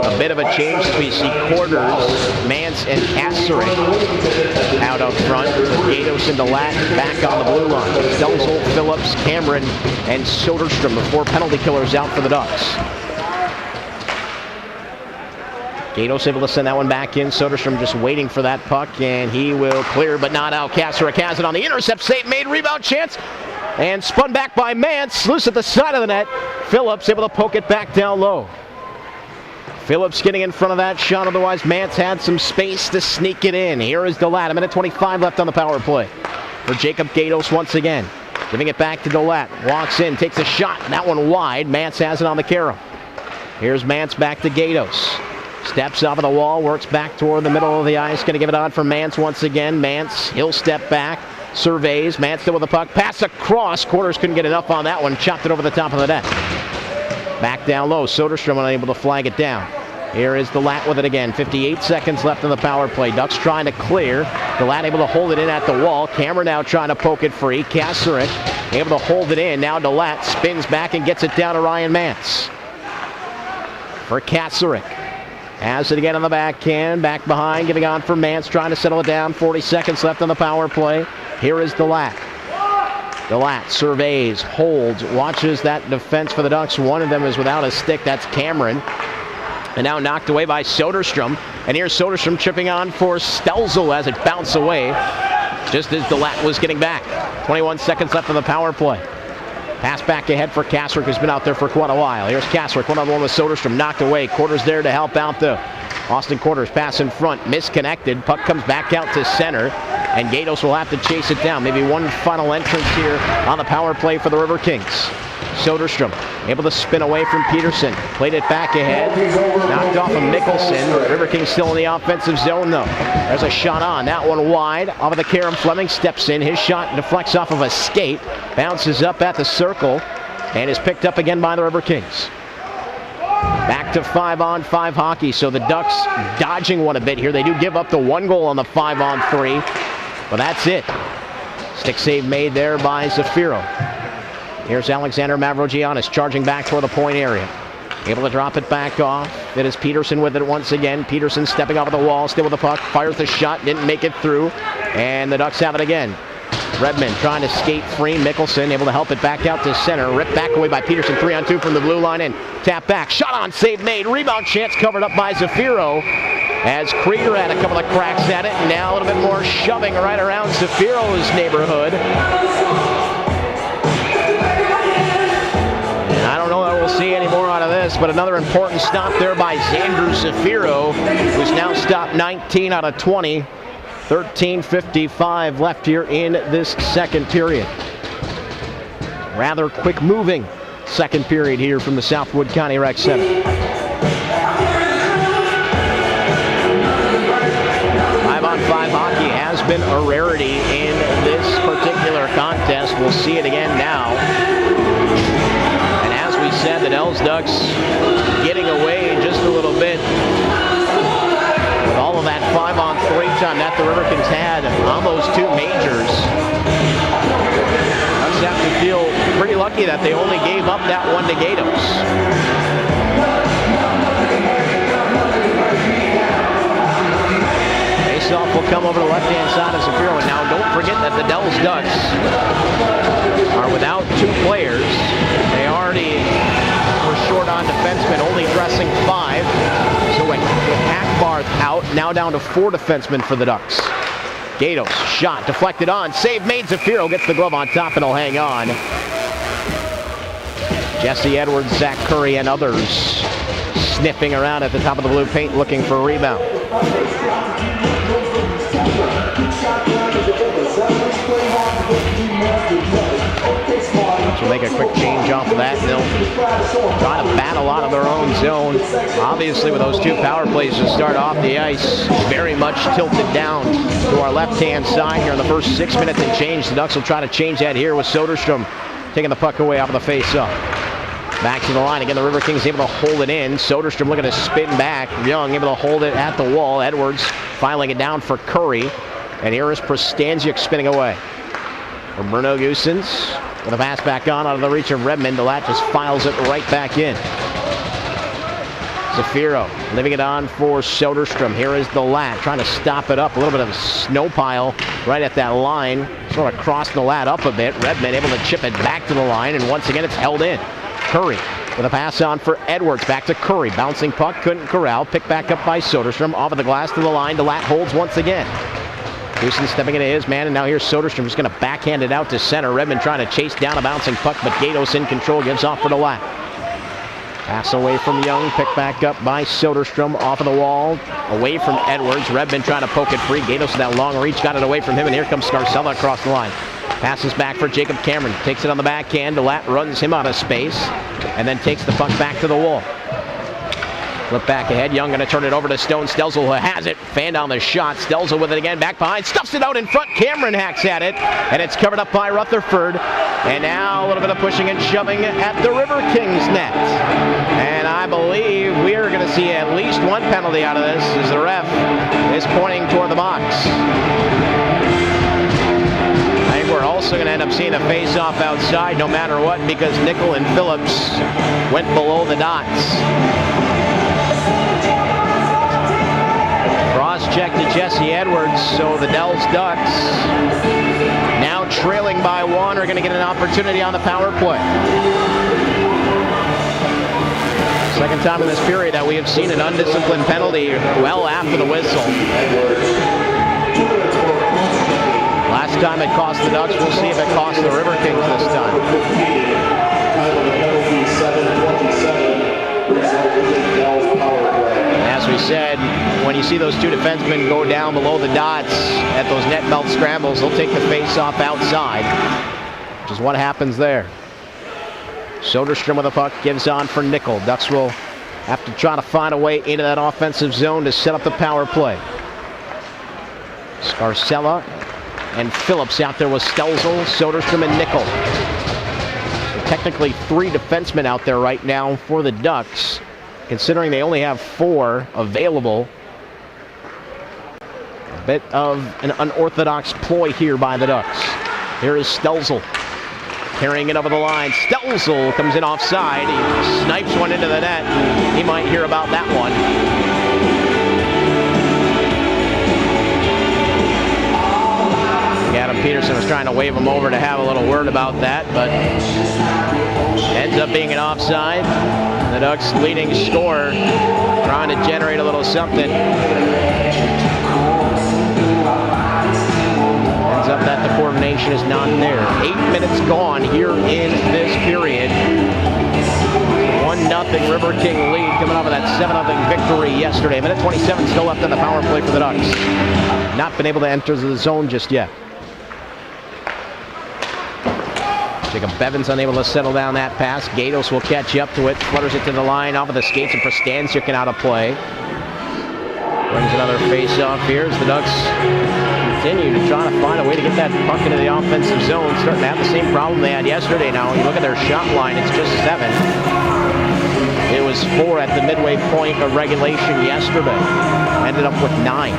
a bit of a change. We see Quarters, Mance, and Kasarik out up front, with Gatos and Delat back on the blue line. Stelzel, Phillips, Cameron, and Soderstrom, the 4 penalty killers out for the Ducks. Gatos able to send that one back in. Soderstrom just waiting for that puck, and he will clear, but not out. Kasarik has it on the intercept, save made, rebound chance, and spun back by Mance, loose at the side of the net. Phillips able to poke it back down low. Phillips getting in front of that shot, otherwise Mance had some space to sneak it in. Here is Delat, 1:25 left on the power play for Jacob Gatos once again. Giving it back to Delat, walks in, takes a shot, that one wide. Mance has it on the carom. Here's Mance back to Gatos. Steps off of the wall, works back toward the middle of the ice. Going to give it on for Mance once again. Mance, he'll step back, surveys. Mance still with the puck. Pass across. Quarters couldn't get enough on that one. Chopped it over the top of the net. Back down low. Soderstrom unable to flag it down. Here is Delat with it again. 58 seconds left in the power play. Ducks trying to clear. Delat able to hold it in at the wall. Cameron now trying to poke it free. Kasarik able to hold it in. Now Delat spins back and gets it down to Ryan Mance. For Kasarik. Has it again on the backhand, back behind, giving on for Mance, trying to settle it down. 40 seconds left on the power play. Here is Delat. Delat surveys, holds, watches that defense for the Ducks. One of them is without a stick, that's Cameron. And now knocked away by Soderstrom. And here's Soderstrom chipping on for Stelzel as it bounced away, just as Delat was getting back. 21 seconds left on the power play. Pass back ahead for Kasarik, who's been out there for quite a while. Here's Kasarik, one-on-one with Soderstrom, knocked away. Quarters there to help out though. Austin Quarters, pass in front, misconnected. Puck comes back out to center, and Gatos will have to chase it down. Maybe one final entrance here on the power play for the Riverkings. Soderstrom able to spin away from Peterson. Played it back ahead. Knocked off of Mickelson. Riverkings still in the offensive zone though. There's a shot on. That one wide. Off of the carom. Fleming steps in. His shot deflects off of a skate. Bounces up at the circle. And is picked up again by the Riverkings. Back to 5-on-5 hockey. So the Ducks dodging one a bit here. They do give up the 1 goal on the 5-on-3. But that's it. Stick save made there by Zafiro. Here's Alexander Mavrogiannis charging back toward the point area. Able to drop it back off. It is Peterson with it once again. Peterson stepping off of the wall, still with the puck. Fires the shot, didn't make it through. And the Ducks have it again. Redmond trying to skate free. Mickelson able to help it back out to center. Ripped back away by Peterson. 3-on-2 from the blue line in. Tap back. Shot on. Save made. Rebound chance covered up by Zafiro. As Krieger had a couple of cracks at it. And now a little bit more shoving right around Zafiro's neighborhood. I don't know that we'll see any more out of this, but another important stop there by Xander Zafiro, who's now stopped 19 out of 20. 13:55 left here in this second period. Rather quick moving second period here from the Southwood County Rec Center. 5-on-5 hockey has been a rarity in this particular contest. We'll see it again now. We said that Els Ducks getting away just a little bit with all of that 5-on-3 time that the Riverkings had on those 2 majors. Ducks have to feel pretty lucky that they only gave up that one to Gatos. Faceoff will come over the left-hand side of Zafiro. And now don't forget that the Els Ducks are without 2 players. They already were short on defensemen, only dressing 5. So with Hackbarth out, now down to 4 defensemen for the Ducks. Gatos, shot, deflected on, save made. Zafiro gets the glove on top and he'll hang on. Jesse Edwards, Zach Curry, and others sniffing around at the top of the blue paint looking for a rebound. So make a quick change off of that, and they'll try to battle out of their own zone. Obviously, with those two power plays to start off the ice, very much tilted down to our left-hand side here in the first 6 minutes and change. The Ducks will try to change that here with Soderstrom taking the puck away off of the face-off. Back to the line. Again, the Riverkings able to hold it in. Soderstrom looking to spin back. Young able to hold it at the wall. Edwards filing it down for Curry. And here is Prostanziuk spinning away. From Bruno Gusens with a pass back on out of the reach of Redmond. DeLatte just files it right back in. Zafiro leaving it on for Soderstrom. Here is DeLatte trying to stop it up. A little bit of a snow pile right at that line. Sort of crossed DeLatte up a bit. Redmond able to chip it back to the line. And once again, it's held in. Curry with a pass on for Edwards. Back to Curry. Bouncing puck. Couldn't corral. Picked back up by Soderstrom. Off of the glass to the line. DeLatte holds once again. Houston stepping into his man, and now here's Soderstrom just going to backhand it out to center. Redmond trying to chase down a bouncing puck, but Gatos in control, gives off for DeLatte. Pass away from Young, picked back up by Soderstrom, off of the wall, away from Edwards. Redmond trying to poke it free. Gatos with that long reach, got it away from him, and here comes Scarcella across the line. Passes back for Jacob Cameron, takes it on the backhand. DeLatte runs him out of space, and then takes the puck back to the wall. Flip back ahead. Young going to turn it over to Stone. Stelzel who has it. Fan down the shot. Stelzel with it again. Back behind. Stuffs it out in front. Cameron hacks at it. And it's covered up by Rutherford. And now a little bit of pushing and shoving at the Riverkings net. And I believe we are going to see at least one penalty out of this as the ref is pointing toward the box. I think we're also going to end up seeing a face-off outside no matter what, because Nickel and Phillips went below the dots. Cross-check to Jesse Edwards, so the Dells Ducks, now trailing by one, are going to get an opportunity on the power play. Second time in this period that we have seen an undisciplined penalty well after the whistle. Last time it cost the Ducks, we'll see if it costs the Riverkings this time. As we said, when you see those two defensemen go down below the dots at those net melt scrambles, they'll take the face-off outside, which is what happens there. Soderstrom with a puck, gives on for Nickel. Ducks will have to try to find a way into that offensive zone to set up the power play. Scarcella and Phillips out there with Stelzel, Soderstrom, and Nickel. So technically 3 defensemen out there right now for the Ducks, considering they only have 4 available. A bit of an unorthodox ploy here by the Ducks. Here is Stelzel carrying it over the line. Stelzel comes in offside. He snipes one into the net. He might hear about that one. Adam Peterson was trying to wave him over to have a little word about that, but ends up being an offside. The Ducks leading scorer trying to generate a little something. Ends up that the coordination is not there. 8 minutes gone here in this period. 1-0 River King lead coming off of that 7-0 victory yesterday. Minute 27 still left on the power play for the Ducks. Not been able to enter the zone just yet. Jacob Bevins unable to settle down that pass. Gatos will catch up to it. Flutters it to the line off of the skates of Prostanziuk and out of play. Brings another face-off here as the Ducks continue to try to find a way to get that puck into the offensive zone. Starting to have the same problem they had yesterday now. When you look at their shot line, it's just 7. It was 4 at the midway point of regulation yesterday. Ended up with 9.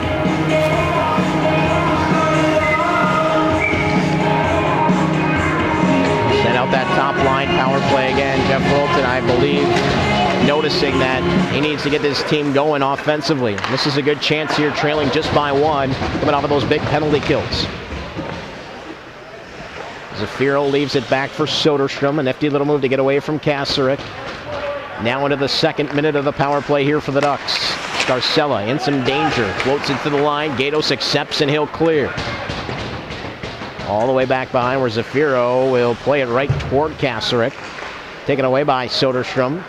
Out that top line power play again. Jeff Wilton, I believe, noticing that he needs to get this team going offensively. This is a good chance here, trailing just by 1, coming off of those big penalty kills. Zafiro leaves it back for Soderstrom. A nifty little move to get away from Kasarik. Now into the 2nd minute of the power play here for the Ducks. Scarcella in some danger. Floats it to the line. Gatos accepts and he'll clear. All the way back behind where Zafiro will play it right toward Kasarik. Taken away by Soderstrom.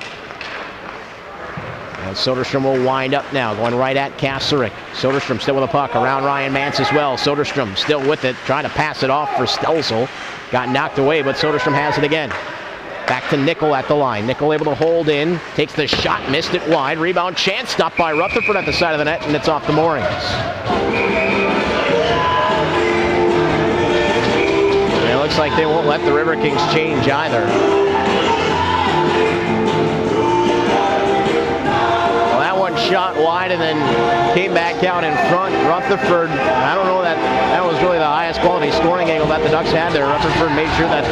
And Soderstrom will wind up now, going right at Kasarik. Soderstrom still with a puck around Ryan Mance as well. Soderstrom still with it, trying to pass it off for Stelsel. Got knocked away, but Soderstrom has it again. Back to Nickel at the line. Nickel able to hold in. Takes the shot, missed it wide. Rebound chance, stopped by Rutherford at the side of the net, and it's off the moorings. And it looks like they won't let the Riverkings change either. Well, that one shot wide and then came back out in front. Rutherford, I don't know that was really the highest quality scoring angle that the Ducks had there. Rutherford made sure that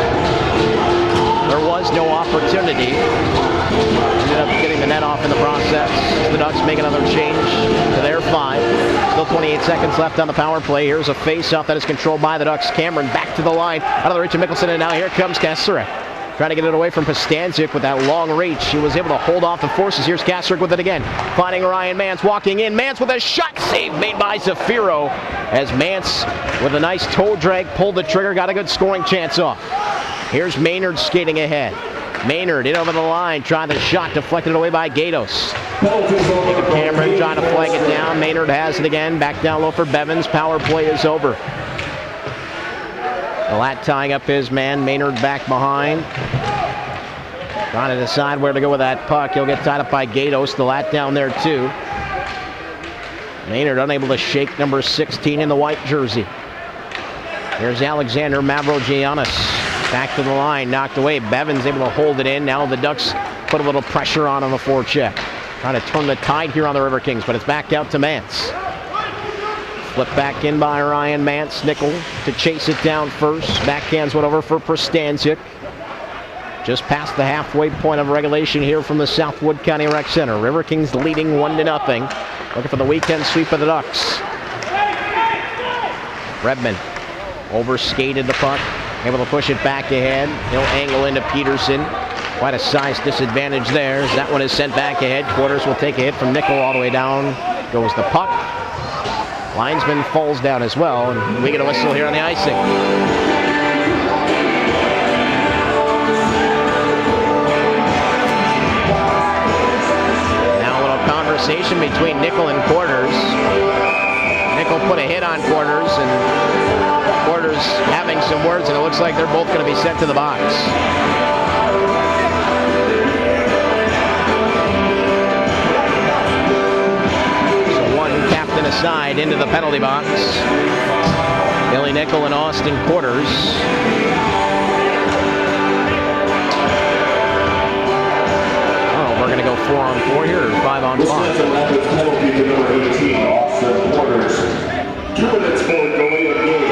there was no opportunity. Ended up getting the net off in the process. The Ducks make another change to their 5. Still 28 seconds left on the power play. Here's a face-off that is controlled by the Ducks. Cameron back to the line. Out of the reach of Mickelson, and now here comes Kasarik. Trying to get it away from Pastanczyk with that long reach. He was able to hold off the forces. Here's Kasarik with it again. Finding Ryan Mance, walking in. Mance with a shot save made by Zafiro. As Mance, with a nice toe drag, pulled the trigger, got a good scoring chance off. Here's Maynard skating ahead. Maynard in over the line, trying the shot, deflected away by Gatos. Jacob Cameron trying to flag it down. Maynard has it again. Back down low for Bevins. Power play is over. Lat tying up his man. Maynard back behind. Trying to decide where to go with that puck. He'll get tied up by Gatos. The Lat down there too. Maynard unable to shake number 16 in the white jersey. Here's Alexander Mavrogiannis. Back to the line, knocked away. Bevins able to hold it in. Now the Ducks put a little pressure on the forecheck. Trying to turn the tide here on the Riverkings, but it's back out to Mance. Flip back in by Ryan Mance. Nickel to chase it down first. Backhands went over for Pastanczyk. Just past the halfway point of regulation here from the Southwood County Rec Center. Riverkings leading 1-0. Looking for the weekend sweep of the Ducks. Redman overskated the puck. Able to push it back ahead. He'll angle into Peterson. Quite a size disadvantage there. As that one is sent back ahead. Quarters will take a hit from Nickel all the way down. Goes the puck. Linesman falls down as well. And we get a whistle here on the icing. Now a little conversation between Nickel and Quarters. Nickel put a hit on Quarters, and Quarters having some words, and it looks like they're both going to be sent to the box. So one captain aside into the penalty box. Billy Nickel and Austin Quarters. Oh, we're going to go 4-on-4 here, or 5-on-5. Penalty to number 18, Austin Quarters. 2 minutes for delay of game.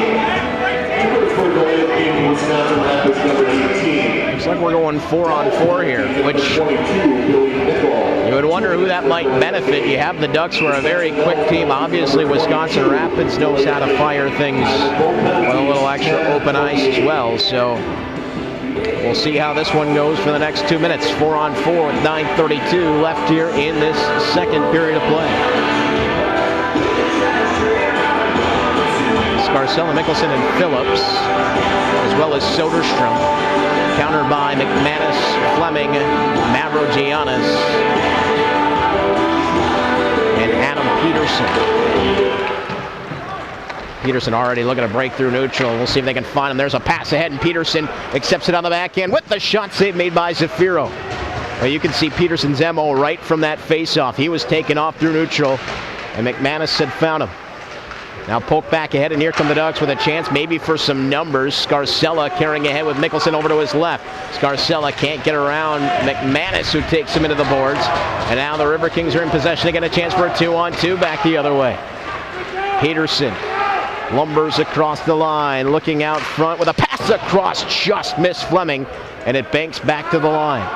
2 minutes for delay of game. Wisconsin Rapids number 18. Looks like we're going 4-on-4 here, which you would wonder who that might benefit. You have the Ducks, who are a very quick team. Obviously, Wisconsin Rapids knows how to fire things with a little extra open ice as well. So we'll see how this one goes for the next 2 minutes. 4-on-4 with 9:32 left here in this second period of play. Scarcella, Mickelson, and Phillips, as well as Soderstrom. Countered by McManus, Fleming, Mavrogiannis, and Adam Peterson. Peterson already looking to break through neutral. We'll see if they can find him. There's a pass ahead, and Peterson accepts it on the backhand with the shot save made by Zafiro. Well, you can see Peterson's MO right from that faceoff. He was taken off through neutral, and McManus had found him. Now poke back ahead, and here come the Ducks with a chance maybe for some numbers. Scarcella carrying ahead with Mickelson over to his left. Scarcella can't get around McManus, who takes him into the boards. And now the Riverkings are in possession. They get a chance for a 2-on-2 back the other way. Peterson lumbers across the line, looking out front with a pass across, just missed Fleming, and it banks back to the line.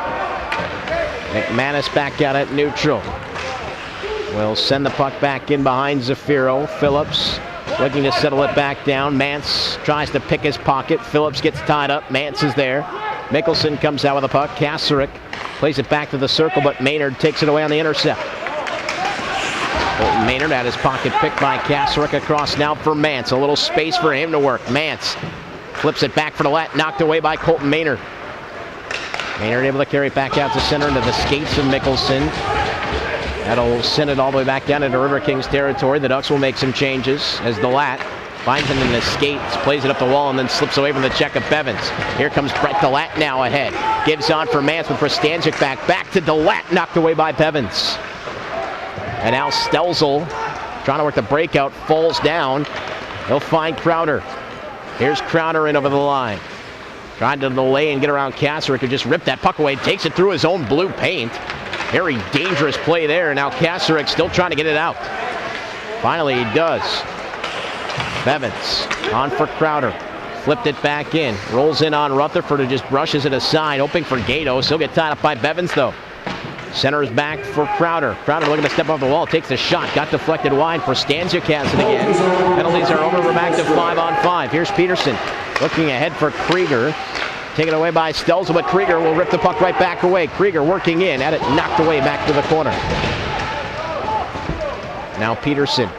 McManus back out at neutral. Will send the puck back in behind Zafiro. Phillips looking to settle it back down. Mance tries to pick his pocket. Phillips gets tied up. Mance is there. Mickelson comes out with the puck. Kasarik plays it back to the circle, but Maynard takes it away on the intercept. Colton Maynard at his pocket pick by Kasserek. Across now for Mance. A little space for him to work. Mance flips it back for DeLatte. Knocked away by Colton Maynard. Maynard able to carry it back out to center into the skates of Mickelson. That'll send it all the way back down into Riverkings territory. The Ducks will make some changes as DeLatte finds him in the skates, plays it up the wall, and then slips away from the check of Bevins. Here comes Brett DeLatte now ahead. Gives on for Mance with Prostanjic back to DeLatte, knocked away by Bevins. And now Stelzel trying to work the breakout, falls down. He'll find Crowder. Here's Crowder in over the line. Trying to delay and get around Kasserek, who just ripped that puck away, takes it through his own blue paint. Very dangerous play there. Now Kasserek still trying to get it out. Finally he does. Bevins on for Crowder. Flipped it back in. Rolls in on Rutherford, who just brushes it aside, hoping for Gatos. He'll get tied up by Bevins though. Centers back for Crowder. Crowder looking to step off the wall, takes the shot, got deflected wide. Prostanjic has it again. Penalties are over. We're back to 5-on-5. Here's Peterson looking ahead for Krieger. Taken away by Stelzel, but Krieger will rip the puck right back away. Krieger working in, had it knocked away back to the corner. Now Peterson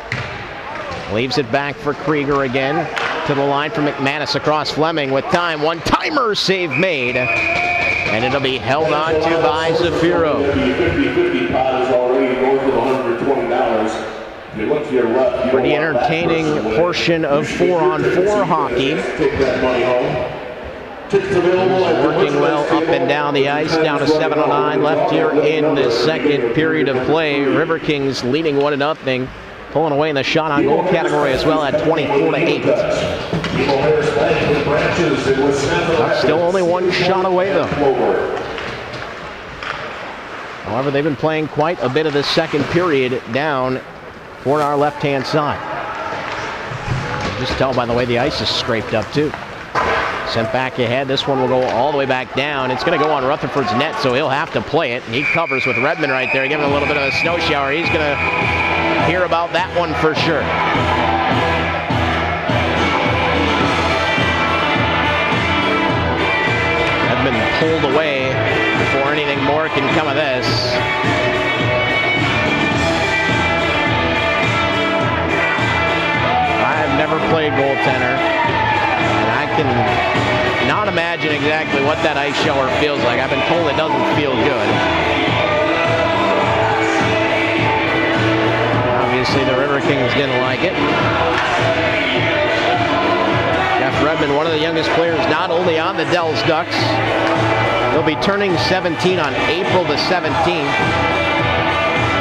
leaves it back for Krieger again. To the line for McManus across Fleming with time. One-timer save made. And it'll be held on to by Zafiro. The 50-50 pot is already north of $120. If you look to your left, pretty entertaining portion of 4-on-4 hockey. Take that money home. Working well up and down the ice, down to 7:09 left here in the second period of play. Riverkings leading 1-0, pulling away in the shot on goal category as well at 24-8. Still only one shot away though. However, they've been playing quite a bit of the second period down toward our left-hand side. You can just tell by the way the ice is scraped up too. Sent back ahead. This one will go all the way back down. It's going to go on Rutherford's net, so he'll have to play it. And he covers with Redmond right there, giving a little bit of a snow shower. He's going to hear about that one for sure. Redmond pulled away before anything more can come of this. I've never played goaltender. I can not imagine exactly what that ice shower feels like. I've been told it doesn't feel good. Obviously, the Riverkings didn't like it. Jeff Redmond, one of the youngest players not only on the Dells Ducks. He'll be turning 17 on April the 17th.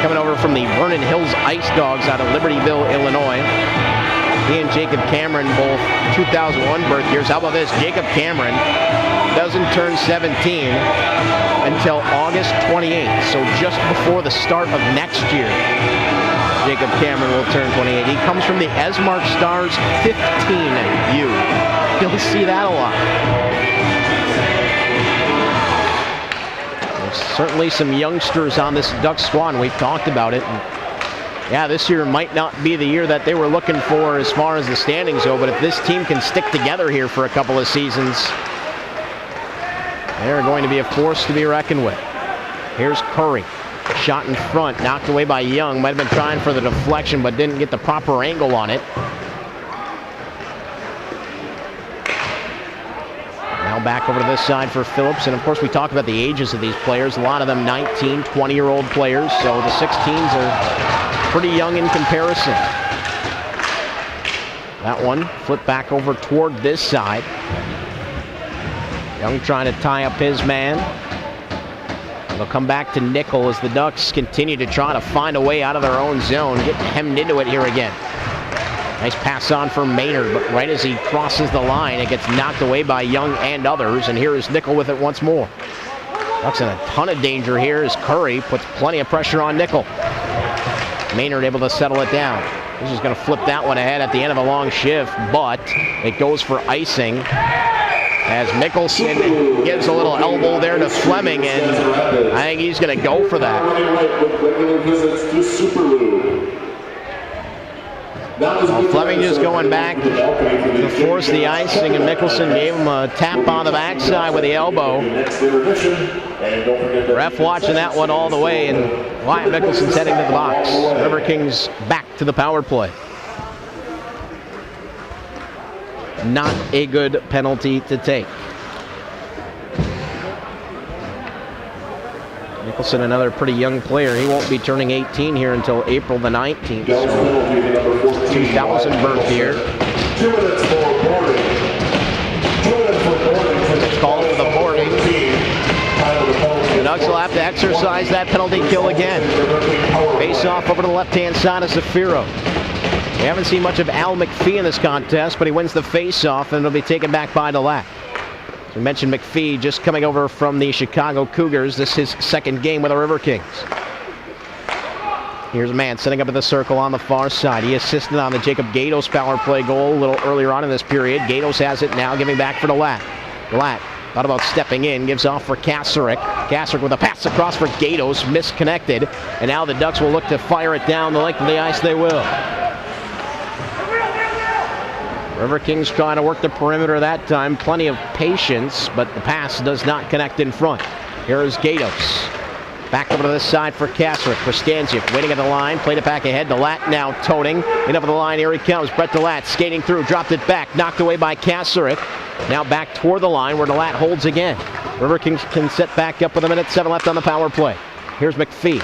Coming over from the Vernon Hills Ice Dogs out of Libertyville, Illinois. He and Jacob Cameron, both 2001 birth years. How about this? Jacob Cameron doesn't turn 17 until August 28th, so just before the start of next year. Jacob Cameron will turn 28. He comes from the Esmark Stars 15U. You'll see that a lot. There's certainly some youngsters on this Ducks squad. We've talked about it. Yeah, this year might not be the year that they were looking for as far as the standings go, but if this team can stick together here for a couple of seasons, they're going to be a force to be reckoned with. Here's Curry. Shot in front, knocked away by Young. Might have been trying for the deflection, but didn't get the proper angle on it. Now back over to this side for Phillips. And of course, we talk about the ages of these players. A lot of them 19, 20-year-old players. So the 16s are pretty young in comparison. That one flipped back over toward this side. Young trying to tie up his man. They'll come back to Nickel as the Ducks continue to try to find a way out of their own zone. Getting hemmed into it here again. Nice pass on for Maynard, but right as he crosses the line, it gets knocked away by Young and others. And here is Nickel with it once more. Ducks in a ton of danger here as Curry puts plenty of pressure on Nickel. Maynard able to settle it down. He's just going to flip that one ahead at the end of a long shift, but it goes for icing as Mickelson gives a little elbow there to Fleming, and I think he's going to go for that. Well, Fleming just going back to force the icing, and Mickelson gave him a tap on the backside with the elbow. Ref watching that one all the way, and Wyatt Mickelson's heading to the box. Riverkings back to the power play. Not a good penalty to take. Mickelson, another pretty young player. He won't be turning 18 here until April the 19th. So 2000 birth year. 2 minutes for boarding. 2 minutes for boarding. It's called for the boarding. The Ducks will have to exercise that penalty kill again. Face off over to the left-hand side of Zafiro. We haven't seen much of Al McPhee in this contest, but he wins the face-off, and it'll be taken back by Delat. As we mentioned, McPhee just coming over from the Chicago Cougars. This is his second game with the Riverkings. Here's a man setting up in the circle on the far side. He assisted on the Jacob Gatos power play goal a little earlier on in this period. Gatos has it now, giving back for Delat. Delat thought about stepping in, gives off for Kasarik. Kasarik with a pass across for Gatos, misconnected. And now the Ducks will look to fire it down the length of the ice. They will. Riverkings trying to work the perimeter that time. Plenty of patience, but the pass does not connect in front. Here is Gatos. Back over to this side for Kasarik. Kostanziuk waiting at the line. Played it back ahead. Delat now toting. In over the line. Here he comes. Brett Delat skating through. Dropped it back. Knocked away by Kasarik. Now back toward the line where Delat holds again. Riverkings can set back up with 1:07 left on the power play. Here's McPhee.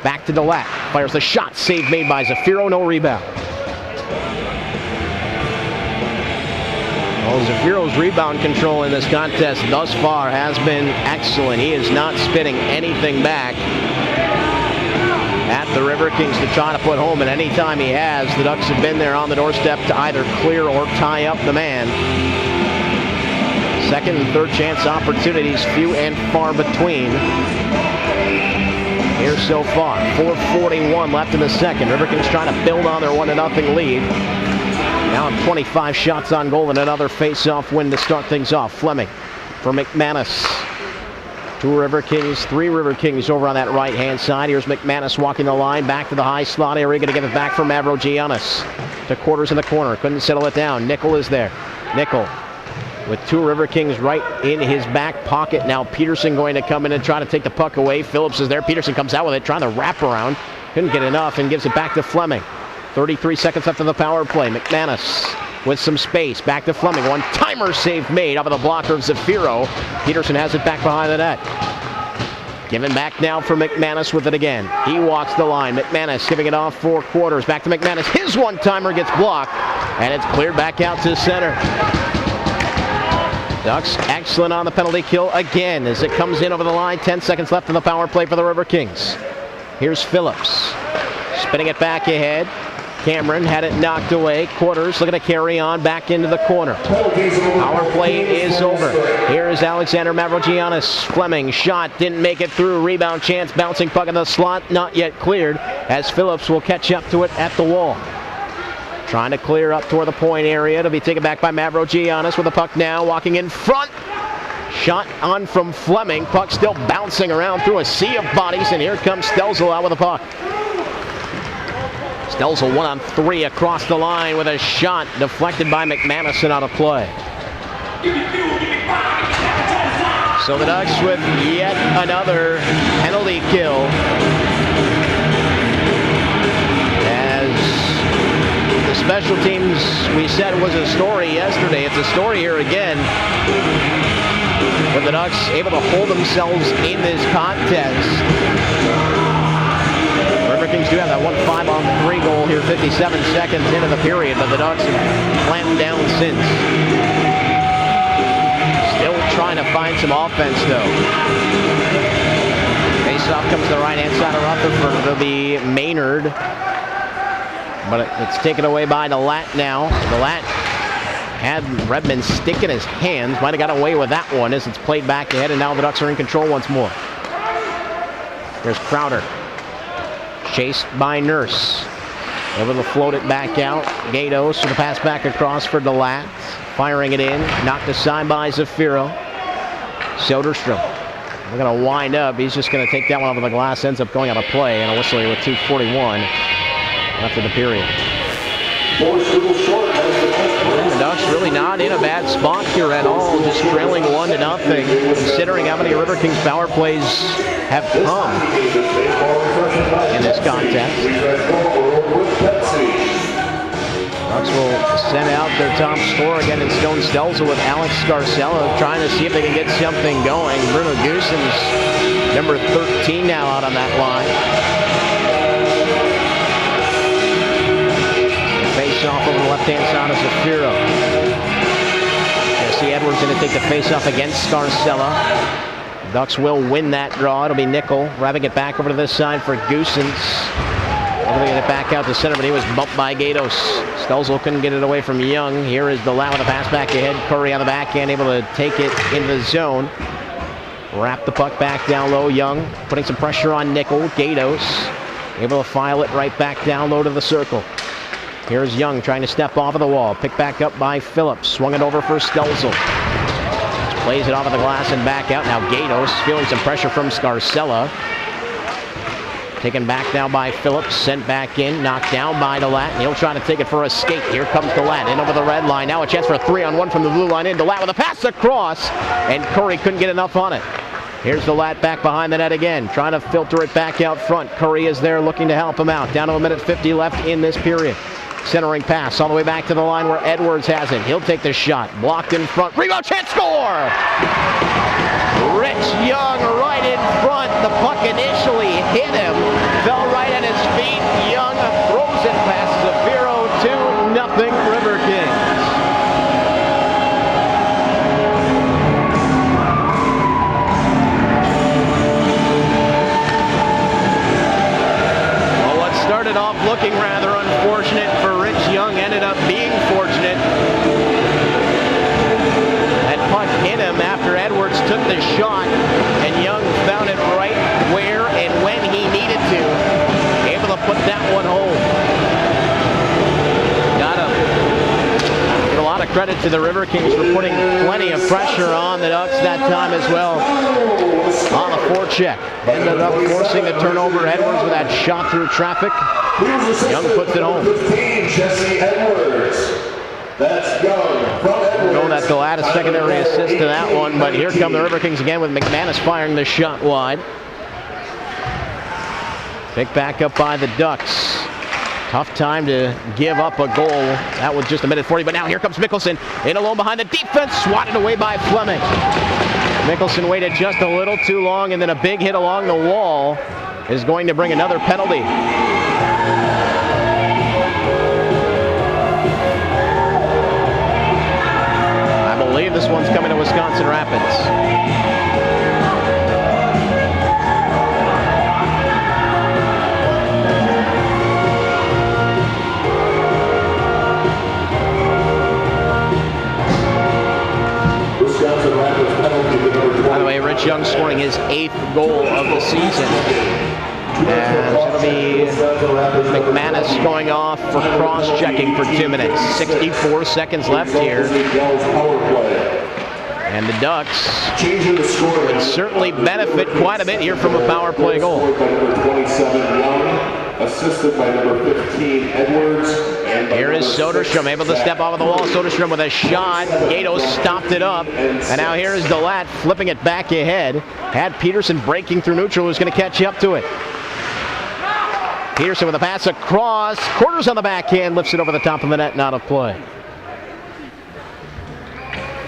Back to Delat. Fires the shot. Save made by Zafiro. No rebound. Well, Zafiro's rebound control in this contest thus far has been excellent. He is not spitting anything back at the Riverkings to try to put home, and anytime he has, the Ducks have been there on the doorstep to either clear or tie up the man. Second and third chance opportunities, few and far between here so far. 4:41 left in the second. Riverkings trying to build on their 1-0 lead. Now 25 shots on goal and another face-off win to start things off. Fleming for McManus. 2 Riverkings, 3 Riverkings over on that right-hand side. Here's McManus walking the line back to the high slot area. Going to give it back for Mavrogiannis. To quarters in the corner. Couldn't settle it down. Nickel is there. Nickel with 2 Riverkings right in his back pocket. Now Peterson going to come in and try to take the puck away. Phillips is there. Peterson comes out with it, trying to wrap around. Couldn't get enough and gives it back to Fleming. 33 seconds left of the power play. McManus with some space. Back to Fleming. One-timer save made off of the blocker of Zafiro. Peterson has it back behind the net. Given back now for McManus with it again. He walks the line. McManus giving it off 4 quarters. Back to McManus. His one-timer gets blocked, and it's cleared back out to center. Ducks excellent on the penalty kill again as it comes in over the line. 10 seconds left in the power play for the Riverkings. Here's Phillips. Spinning it back ahead. Cameron had it knocked away. Quarters looking to carry on back into the corner. Power play is over. Here is Alexander Mavrogiannis. Fleming shot, didn't make it through. Rebound chance, bouncing puck in the slot, not yet cleared as Phillips will catch up to it at the wall. Trying to clear up toward the point area to be taken back by Mavrogiannis with the puck now, walking in front. Shot on from Fleming. Puck still bouncing around through a sea of bodies, and here comes Stelzel out with the puck. Stelzel 1-on-3 across the line with a shot deflected by McManus and out of play. So the Ducks with yet another penalty kill. As the special teams we said was a story yesterday, it's a story here again. With the Ducks able to hold themselves in this contest. Riverkings do have that 1-5-on-3 goal here 57 seconds into the period, but the Ducks have clamped down since. Still trying to find some offense though. Face-off comes to the right-hand side of Rutherford. It'll be Maynard. But it's taken away by Delat now. Delat had Redmond stick in his hands. Might have got away with that one as it's played back ahead, and now the Ducks are in control once more. Here's Crowder. Chased by Nurse. Able to float it back out. Gatos with the pass back across for Delat. Firing it in. Knocked aside by Zafiro. Soderstrom. We're going to wind up. He's just going to take that one off of the glass. Ends up going out of play. And a whistle here with 2:41 left in the period. The Ducks really not in a bad spot here at all, just trailing 1-0, considering how many Riverkings power plays have come in this contest. Ducks will send out their top scorer again in Stone Stelzel with Alex Scarcella, trying to see if they can get something going. Bruno Goosen's number 13 now out on that line. Face-off over the left-hand side of Zafiro. Jesse Edwards going to take the face-off against Scarcella. Ducks will win that draw. It'll be Nickel grabbing it back over to this side for Goosens. Able to get it back out to center, but he was bumped by Gatos. Stelzel couldn't get it away from Young. Here is DeLat with a pass back ahead. Curry on the back end, able to take it in the zone. Wrap the puck back down low. Young putting some pressure on Nickel. Gatos able to file it right back down low to the circle. Here's Young trying to step off of the wall. Picked back up by Phillips. Swung it over for Stelzel. Plays it off of the glass and back out. Now Gatos feeling some pressure from Scarcella. Taken back now by Phillips. Sent back in. Knocked down by DeLat. And he'll try to take it for a skate. Here comes DeLat in over the red line. Now a chance for a 3-on-1 from the blue line in. DeLat with a pass across. And Curry couldn't get enough on it. Here's DeLat back behind the net again. Trying to filter it back out front. Curry is there looking to help him out. Down to 1:50 left in this period. Centering pass all the way back to the line where Edwards has it. He'll take the shot. Blocked in front. Rebound chance, score! Rich Young right in front. The puck initially hit him. Fell right at his feet. Young throws it past Zafiro. 2-0 Riverkings. Well, what started off looking rather unfortunate for Rich Young ended up being fortunate. That puck hit him after Edwards took the shot, and Young found it right where and when he needed to. Able to put that one home. Got him. Give a lot of credit to the Riverkings for putting plenty of pressure on the Ducks that time as well. On the forecheck. Ended up forcing the turnover. Edwards with that shot through traffic. Young puts it home. Jesse Edwards. That's Young from Edwards. No, that's the last secondary assist to that one, but here come the Riverkings again with McManus firing the shot wide. Picked back up by the Ducks. Tough time to give up a goal. That was just 1:40, but now here comes Mickelson. In alone behind the defense, swatted away by Fleming. Mickelson waited just a little too long, and then a big hit along the wall is going to bring another penalty. I believe this one's coming to Wisconsin Rapids. By the way, Rich Young scoring his 8th goal of the season. And it'll be McManus going off for cross-checking for 2 minutes. 64 seconds left here. And the Ducks would certainly benefit quite a bit here from a power play goal. Assisted by number 15, Edwards. Here is Soderstrom able to step off of the wall. Soderstrom with a shot. Gatos stopped it up. And now here is DeLat flipping it back ahead. Had Peterson breaking through neutral, who's going to catch up to it. Peterson with a pass across. Quarters on the backhand. Lifts it over the top of the net. Not a play.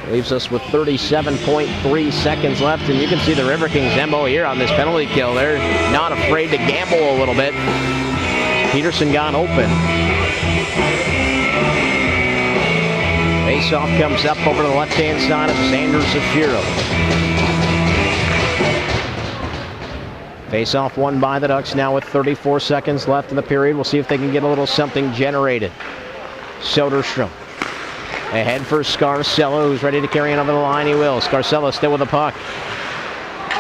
Leaves us with 37.3 seconds left, and you can see the Riverkings' MO here on this penalty kill. They're not afraid to gamble a little bit. Peterson got open. Face-off comes up over to the left-hand side of Sanders Zafiro. Face-off won by the Ducks now with 34 seconds left in the period. We'll see if they can get a little something generated. Soderstrom. Ahead for Scarcella, who's ready to carry it over the line. He will. Scarcella still with the puck.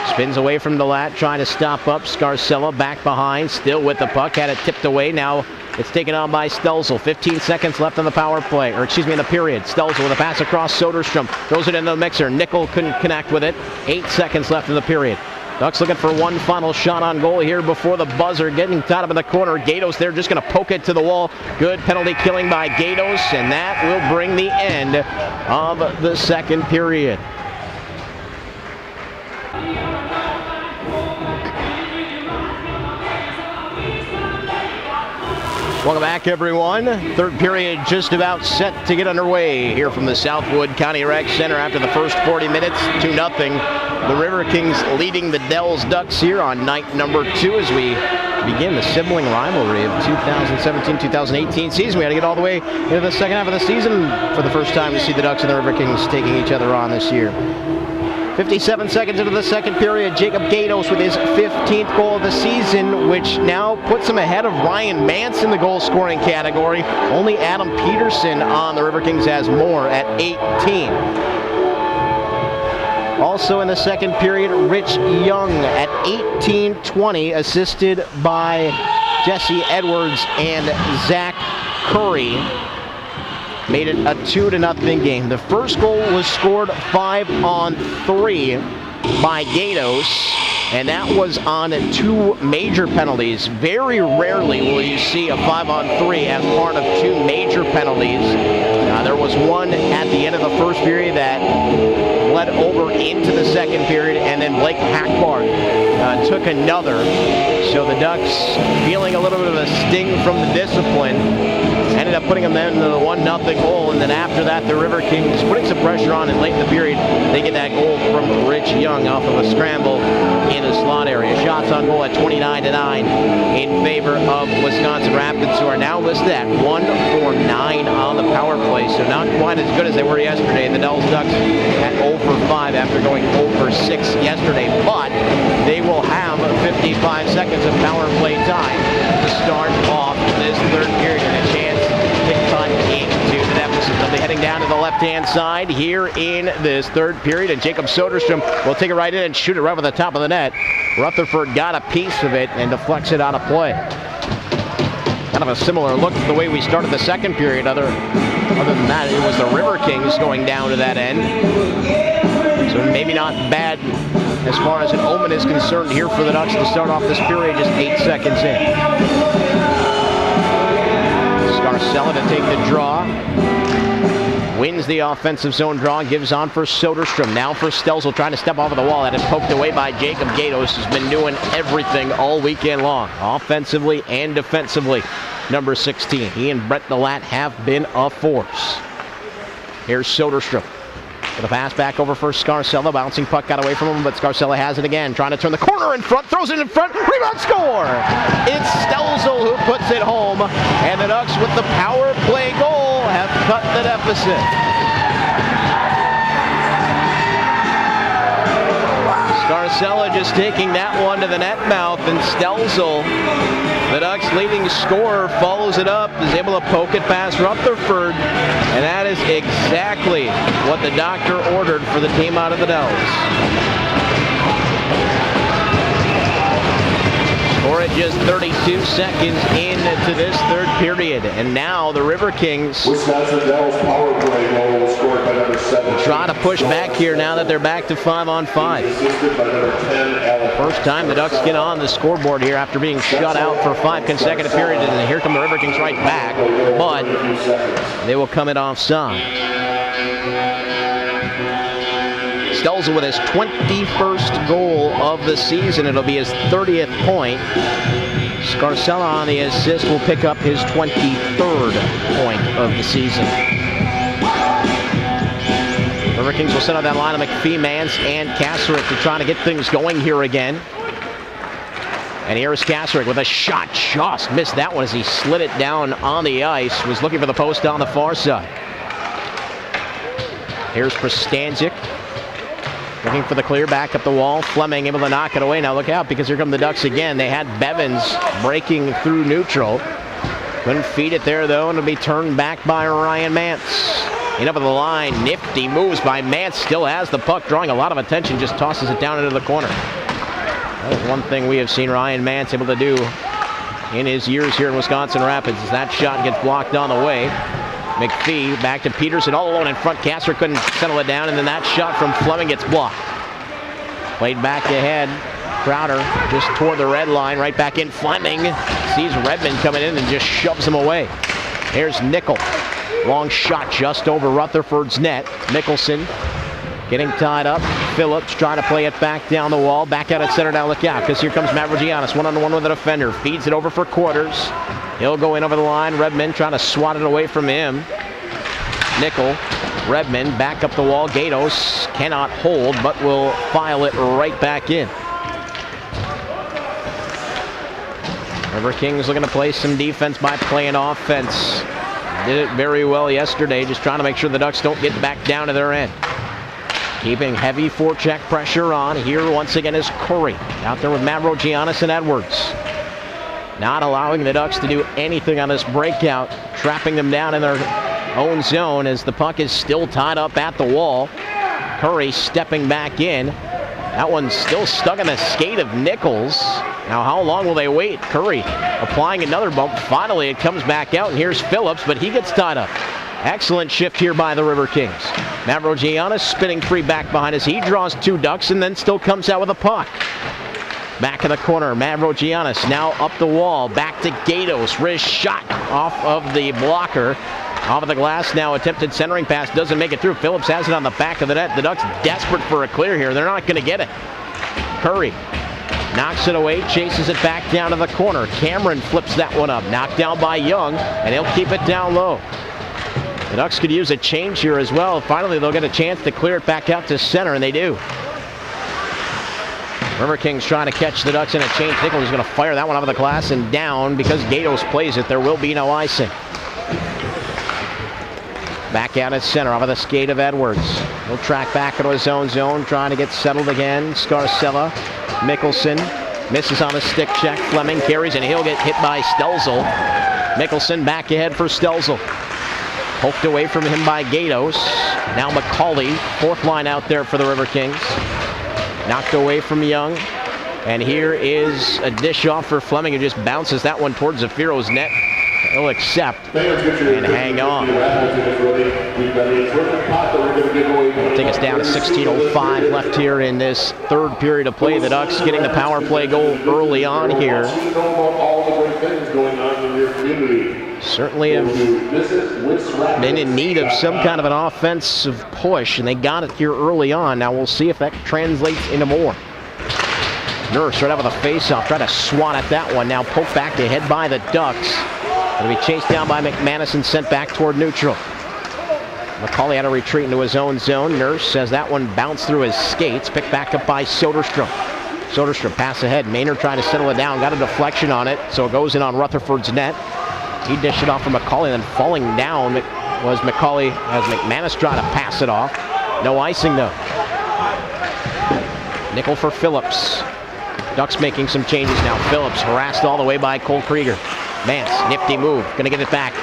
Spins away from DeLat, trying to stop up. Scarcella back behind, still with the puck. Had it tipped away. Now it's taken on by Stelzel. 15 seconds left in the power play, or excuse me, in the period. Stelzel with a pass across Soderstrom. Throws it into the mixer. Nickel couldn't connect with it. 8 seconds left in the period. Ducks looking for one final shot on goal here before the buzzer. Getting tied up in the corner. Gatos there just going to poke it to the wall. Good penalty killing by Gatos, and that will bring the end of the second period. Welcome back, everyone. Third period just about set to get underway here from the Southwood County Rec Center after the first 40 minutes, 2-0. The Riverkings leading the Dells Ducks here on night number 2 as we begin the sibling rivalry of 2017-2018 season. We had to get all the way into the second half of the season for the first time to see the Ducks and the Riverkings taking each other on this year. 57 seconds into the second period, Jacob Gatos with his 15th goal of the season, which now puts him ahead of Ryan Mance in the goal-scoring category. Only Adam Peterson on the Riverkings has more at 18. Also in the second period, Rich Young at 18-20, assisted by Jesse Edwards and Zach Curry. Made it a 2-0 game. The first goal was scored 5-on-3 by Gatos, and that was on 2 major penalties. Very rarely will you see a 5-on-3 as part of 2 major penalties. There was one at the end of the first period that led over into the second period, and then Blake Hackbarth took another. So the Ducks, feeling a little bit of a sting from the discipline, ended up putting them into the 1-0 goal, and then after that, the Riverkings putting some pressure on, and late in the period, they get that goal from Rich Young off of a scramble in the slot area. Shots on goal at 29-9 in favor of Wisconsin Rapids, who are now listed at 1-for-9 on the power play, so not quite as good as they were yesterday. The Dells Ducks at 0-for-5 after going 0-for-6 yesterday, but they will have 55 seconds of power play time to start off this third period, and a chance to cut into the deficit. They'll be heading down to the left-hand side here in this third period, and Jacob Soderstrom will take it right in and shoot it right over the top of the net. Rutherford got a piece of it and deflects it out of play. Kind of a similar look to the way we started the second period. Other than that, it was the Riverkings going down to that end. So maybe not bad as far as an omen is concerned here for the Ducks to start off this period just 8 seconds in. Scarcella to take the draw. Wins the offensive zone draw, gives on for Soderstrom. Now for Stelzel, trying to step off of the wall. That is poked away by Jacob Gatos, who's been doing everything all weekend long, offensively and defensively. Number 16, he and Brett DeLatte have been a force. Here's Soderstrom. With a pass back over for Scarcella. Bouncing puck got away from him, but Scarcella has it again. Trying to turn the corner in front, throws it in front, rebound, score! It's Stelzel who puts it home, and the Ducks with the power play goal have cut the deficit. Scarcella just taking that one to the net mouth, and Stelzel, the Ducks' leading scorer, follows it up, is able to poke it past Rutherford, and that is exactly what the doctor ordered for the team out of the Dells. Or at just 32 seconds into this third period, and now the Riverkings Wisconsin Dells power play goal scored by number 7. try to push back here now that they're back to 5-on-5. Assisted by number 10, First time the Ducks get on the scoreboard here after being shut out for 5 consecutive periods, and here come the Riverkings right back, but they will come in offside. Stelzel with his 21st goal of the season. It'll be his 30th point. Scarcella on the assist will pick up his 23rd point of the season. The Riverkings will set up that line of McPhee, Mance, and Kaserick to try to get things going here again. And here's Kaserick with a shot. Just missed that one as he slid it down on the ice. Was looking for the post on the far side. Here's Prostanzic. Looking for the clear back up the wall. Fleming able to knock it away. Now look out, because here come the Ducks again. They had Bevins breaking through neutral. Couldn't feed it there though, and it'll be turned back by Ryan Mance. In up at the line, nifty moves by Mance. Still has the puck, drawing a lot of attention. Just tosses it down into the corner. That is one thing we have seen Ryan Mance able to do in his years here in Wisconsin Rapids, as that shot gets blocked on the way. McPhee back to Peterson, all alone in front. Kasser couldn't settle it down, and then that shot from Fleming gets blocked. Played back ahead Crowder just toward the red line, right back in. Fleming sees Redmond coming in and just shoves him away. Here's Nickel. Long shot just over Rutherford's net. Mickelson getting tied up. Phillips trying to play it back down the wall. Back out at center now. Look out, because here comes Mavrogiannis. One-on-one with a defender. Feeds it over for Quarters. He'll go in over the line. Redmond trying to swat it away from him. Nickel. Redmond back up the wall. Gatos cannot hold, but will file it right back in. Riverkings looking to play some defense by playing offense. Did it very well yesterday, just trying to make sure the Ducks don't get back down to their end. Keeping heavy forecheck pressure on. Here once again is Curry. Out there with Mavrogiannis and Edwards. Not allowing the Ducks to do anything on this breakout. Trapping them down in their own zone as the puck is still tied up at the wall. Curry stepping back in. That one's still stuck in the skate of Nichols. Now how long will they wait? Curry applying another bump. Finally it comes back out, and here's Phillips, but he gets tied up. Excellent shift here by the Riverkings. Mavrogiannis spinning free back behind us. He draws two Ducks and then still comes out with a puck. Back in the corner, Mavrogiannis now up the wall. Back to Gatos. Wrist shot off of the blocker. Off of the glass now, attempted centering pass, doesn't make it through. Phillips has it on the back of the net. The Ducks desperate for a clear here. They're not going to get it. Curry knocks it away, chases it back down to the corner. Cameron flips that one up. Knocked down by Young, and he'll keep it down low. The Ducks could use a change here as well. Finally, they'll get a chance to clear it back out to center, and they do. Riverkings trying to catch the Ducks in a change. Nichols is going to fire that one off of the glass and down. Because Gatos plays it, there will be no icing. Back out at center, off of the skate of Edwards. He'll track back into his own zone, trying to get settled again. Scarcella, Mickelson, misses on a stick check. Fleming carries, and he'll get hit by Stelzel. Mickelson back ahead for Stelzel. Poked away from him by Gatos. Now McCauley, fourth line out there for the Riverkings. Knocked away from Young. And here is a dish off for Fleming, who just bounces that one towards Zafiro's net. He'll accept and hang on. Take us down to 16:05 left here in this third period of play. The Ducks getting the power play goal early on here. Certainly have been in need of some kind of an offensive push, and they got it here early on. Now we'll see if that translates into more. Nurse right out of the face-off, trying to swat at that one. Now poked back ahead by the Ducks. It'll be chased down by McManus and sent back toward neutral. McCauley had to retreat into his own zone. Nurse says that one bounced through his skates. Picked back up by Soderstrom. Soderstrom pass ahead. Maynard trying to settle it down. Got a deflection on it, so it goes in on Rutherford's net. He dished it off from McCauley, and then falling down was McCauley as McManus tried to pass it off. No icing though. Nickel for Phillips. Ducks making some changes now. Phillips harassed all the way by Cole Krieger. Mance, nifty move, gonna get it back.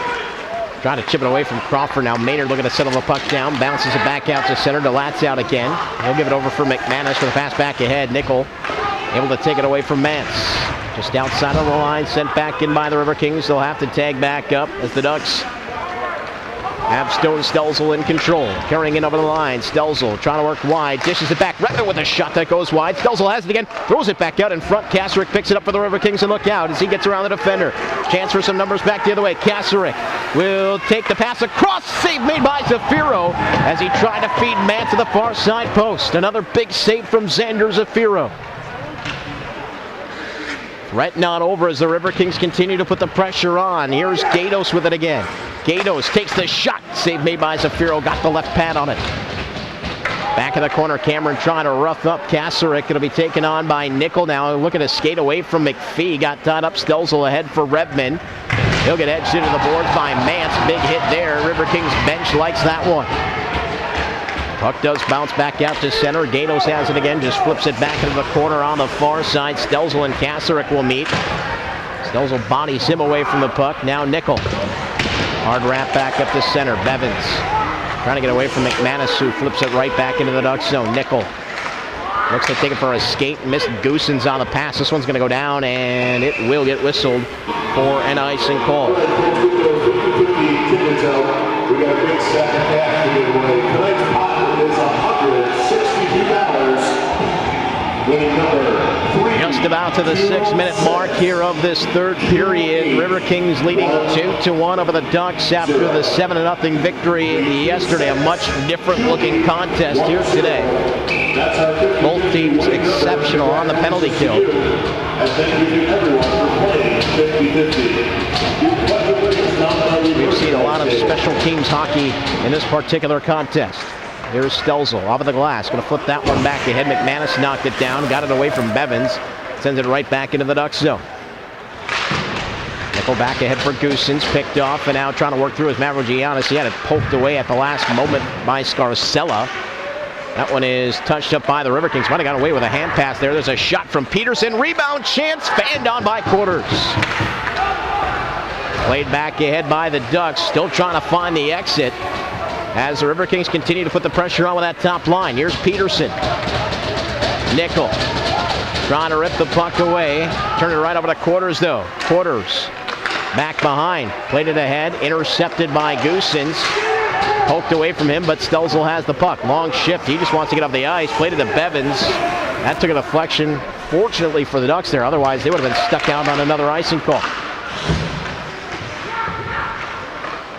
Trying to chip it away from Crawford now. Maynard looking to settle the puck down, bounces it back out to center. Delat's out again. He'll give it over for McManus with a pass back ahead. Nickel able to take it away from Mance. Just outside of the line, sent back in by the Riverkings. They'll have to tag back up as the Ducks have Stone Stelzel in control. Carrying in over the line. Stelzel trying to work wide. Dishes it back. Redmond with a shot that goes wide. Stelzel has it again. Throws it back out in front. Kasaric picks it up for the Riverkings, and look out as he gets around the defender. Chance for some numbers back the other way. Kasaric will take the pass across. Save made by Zafiro as he tried to feed Matt to the far side post. Another big save from Xander Zafiro. Threat not over as the Riverkings continue to put the pressure on. Here's Gatos with it again. Gatos takes the shot. Save made by Zafiro. Got the left pad on it. Back in the corner, Cameron trying to rough up Kasaric. It'll be taken on by Nickel now. Looking to skate away from McPhee. Got tied up. Stelzel ahead for Redmond. He'll get edged into the boards by Mance. Big hit there. Riverkings bench likes that one. Puck does bounce back out to center. Gatos has it again. Just flips it back into the corner on the far side. Stelzel and Kasaric will meet. Stelzel bodies him away from the puck. Now Nickel. Hard wrap back up to center. Bevins trying to get away from McManus, who flips it right back into the Ducks zone. Nickel looks to take it for a skate. Missed Goosens on the pass. This one's going to go down, and it will get whistled for an icing call. We got a big stack of cash to give away. Tonight's pot is $162. Winning number 3. just about to the 6-minute mark here of this third period. Riverkings leading 2-1 over the Ducks after the 7-0 victory yesterday. A much different looking contest here today. Both teams exceptional on the penalty kill. And thank you to everyone for playing 50-50. We've seen a lot of special teams hockey in this particular contest. Here's Stelzel off of the glass. Going to flip that one back ahead. McManus knocked it down. Got it away from Bevins. Sends it right back into the Ducks zone. Nickel back ahead for Goosens. Picked off and now trying to work through his Mavrogiannis. He had it poked away at the last moment by Scarcella. That one is touched up by the Riverkings. Might have got away with a hand pass there. There's a shot from Peterson. Rebound chance. Fanned on by Quarters. Played back ahead by the Ducks. Still trying to find the exit as the Riverkings continue to put the pressure on with that top line. Here's Peterson. Nickel trying to rip the puck away. Turn it right over to Quarters though. Quarters back behind. Played it ahead. Intercepted by Goosens. Poked away from him, but Stelzel has the puck. Long shift. He just wants to get off the ice. Played it to Bevins. That took a deflection. Fortunately for the Ducks there. Otherwise, they would have been stuck out on another icing call.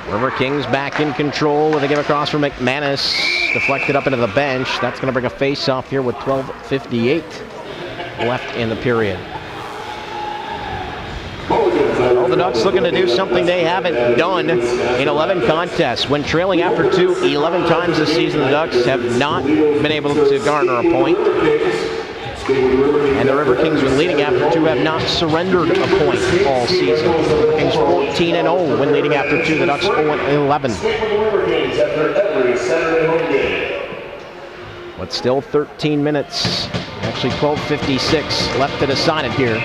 Riverkings back in control with a give across from McManus. Deflected up into the bench. That's going to bring a face-off here with 12:58 left in the period. Well, the Ducks looking to do something they haven't done in 11 contests. When trailing after 11 times this season, the Ducks have not been able to garner a point. And the Riverkings, when leading after 2, have not surrendered a point all season. The Riverkings 14-0 when leading after 2. The Ducks 0-11. But still 13 minutes, actually 12:56 left to decide it here.